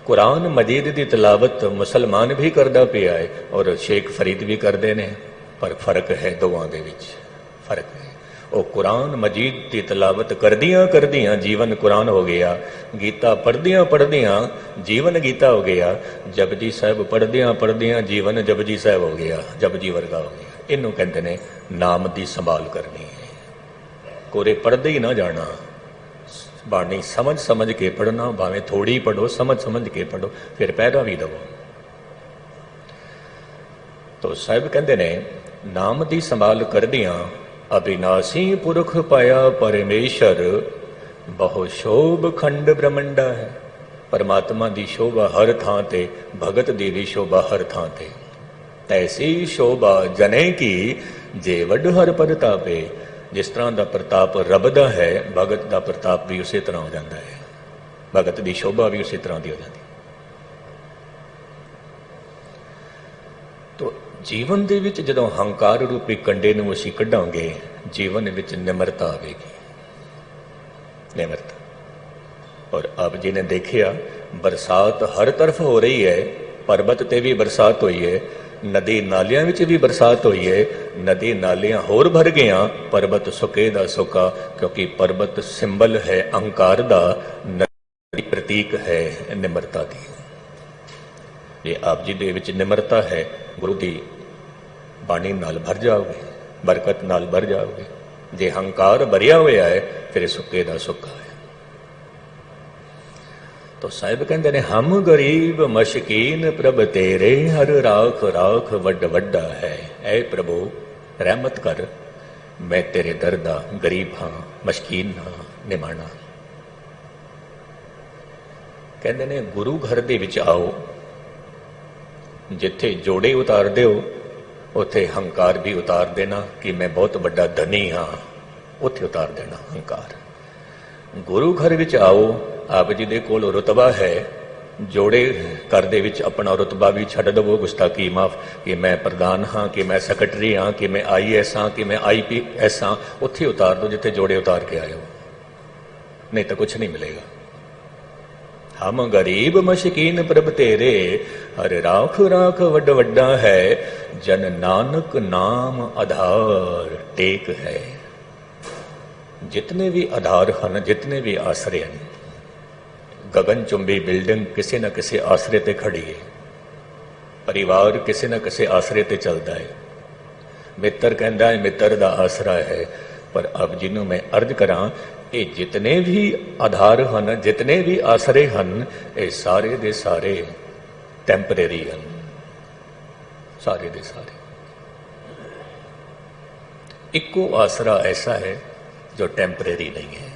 कुरान मजीद की तलावत मुसलमान भी करता पिया है और शेख फरीद भी करते हैं, पर फर्क है दोवां दे विच, फर्क है। वो कुरान मजीद की तलावत करदियां करदियां जीवन कुरान हो गया। गीता पढ़दियां पढ़दियां जीवन गीता हो गया। जपजी साहब पढ़दियां पढ़दियां जीवन जपजी साहब हो गया, जपजी वर्गा हो गया। इनू कहते ने नाम की संभाल करनी है। कोरे पढ़ते ही ना जाना, बाणी समझ समझ के पढ़ना, भावें थोड़ी पढ़ो, समझ समझ के पढ़ो, फिर पैरा भी दवो। तो साहब कहते ने नाम की संभाल करदियां अविनाशी पुरख पाया परमेश्वर, बहु शोभ खंड ब्रह्मंडा है। परमात्मा की शोभा हर थां ते, भगत की भी शोभा हर थां ते। ऐसी शोभा जने की जे वड हर प्रतापे। जिस तरह का प्रताप रब दा है, भगत का प्रताप भी उसी तरह हो जाता है। भगत की शोभा भी उसी तरह की हो जाती है। तो जीवन दे विच जदों हंकार रूपी कंडे नूं असीं कढांगे, जीवन विच निमरता आवेगी, निमरता। और आप जी ने देखिया बरसात हर तरफ हो रही है, पर्वत ते भी बरसात हुई है, नदी नालियां विच भी बरसात हुई है, नदी नालियां होर भर गईयां, पर्बत सुके दा सुका, क्योंकि पर्बत सिंबल है अहंकार दा, नदी प्रतीक है निमरता दी। जे आप जी दे विच निमरता है, गुरु दी बाणी नाल भर जाओगे, बरकत नाल भर जाओगे। जे हंकार भरिया होया है, फिर सुके दा सुका है। तो साहिब कहते ने, हम गरीब मशकीन प्रभ तेरे, हर राख राख वड वड्डा है। ऐ प्रभु रहमत कर, मैं तेरे दर दा गरीब हाँ, मशकीन हाँ, निमाणा। कहते ने गुरु घर दे विच आओ, जिथे जोड़े उतार दो उथे हंकार भी उतार देना कि मैं बहुत बड़ा धनी हाँ, उथे उतार देना हंकार। गुरु घर विच आओ, आप जी दे कोल रुतबा है, जोड़े घर दे विच अपना रुतबा भी छड्ड दवो, गुस्ताखी माफ, कि मैं प्रधान हाँ, कि मैं सैकटरी हाँ, कि मैं IAS हाँ, कि मैं IPS हाँ, उत्थे उतार दो जिथे जोड़े उतार के आए हो, नहीं तो कुछ नहीं मिलेगा। हम गरीब मशकीन प्रभ तेरे, हर राख राख वड वड्डा है, जन नानक नाम आधार टेक है। जितने भी आधार हैं, जितने भी आसरे हैं, गगन चुंबी बिल्डिंग किसी न किसी आसरे ते खड़ी है, परिवार किसी न किसी आसरे ते चलता है, मित्र कहता है मित्र दा आसरा है। पर अब जिन्हों मैं अर्ज करा, ये जितने भी आधार हैं, जितने भी आसरे हैं, ये सारे दे सारे टैंपरेरी हैं, सारे दे सारे। इको आसरा ऐसा है जो टेम्परेरी नहीं है।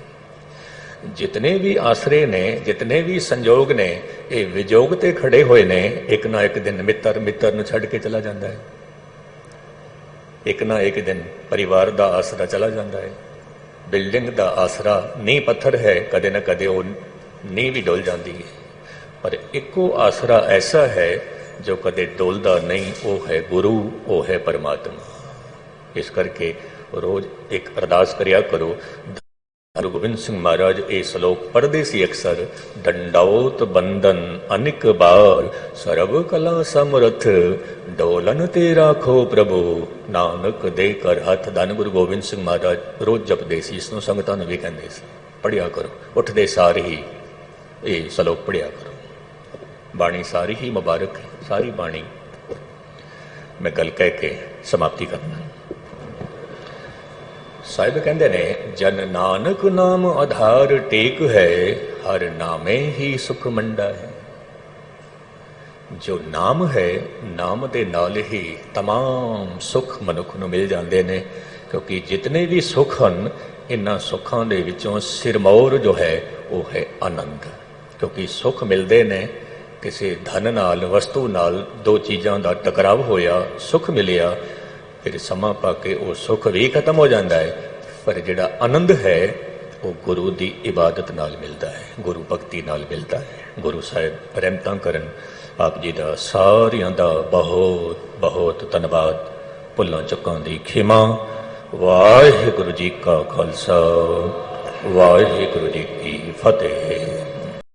जितने भी आसरे ने, जितने भी संजोग ने, ये विजोग ते खड़े हुए ने, एक ना एक दिन मित्र मित्र नूं छड्ड के चला जाता है, एक ना एक दिन परिवार दा आसरा चला जाता है, बिल्डिंग दा आसरा नींह पत्थर है, कदे ना कदे वो नींह भी डुल जाती है, पर इको आसरा ऐसा है जो कदे डोलदा नहीं, वो है गुरु, वो है परमात्मा। इस करके रोज एक अरदास करिया करो। गुरु गोबिंद सिंह महाराज ये श्लोक पढ़ते सी अक्सर, दंडौत बंदन अनिक बार, सर्व कला समर्थ डोलन ते राखो प्रभु, नानक दे कर हथ। धन गुरु गोबिंद सिंह महाराज रोज जपते सी, इसनों संगतां नूं भी कहंदे सी, पढ़िया करो, उठदे सार ही ये श्लोक पढ़िया करो। बाणी सारी ही मुबारक है, सारी बाणी। मैं गल कह के समाप्ति करना। साहिब कहते ने, जन नानक नाम आधार टेक है, हर नामे ही सुख मंडा है। जो नाम है, नाम दे नाल ही तमाम सुख मनुख नूं मिल जाते हैं, क्योंकि जितने भी सुख हैं, इन्हां सुखां दे विचों सिरमौर जो है वो है आनंद। क्योंकि सुख मिलते ने किसी धन नाल, वस्तु नाल, दो चीज़ों का टकराव होया, सुख मिलिया, फिर समा पा के वो सुख भी खत्म हो जाता है। पर जिहड़ा आनंद है वो गुरु की इबादत नाल मिलता है, गुरु भगती नाल मिलता है। गुरु साहिब रहमतां करन। आप जी का सारियां दा बहुत बहुत धन्यवाद। भुलां चुकां दी खिमा। वाहिगुरु जी का खालसा, वाहिगुरु जी की फतेह।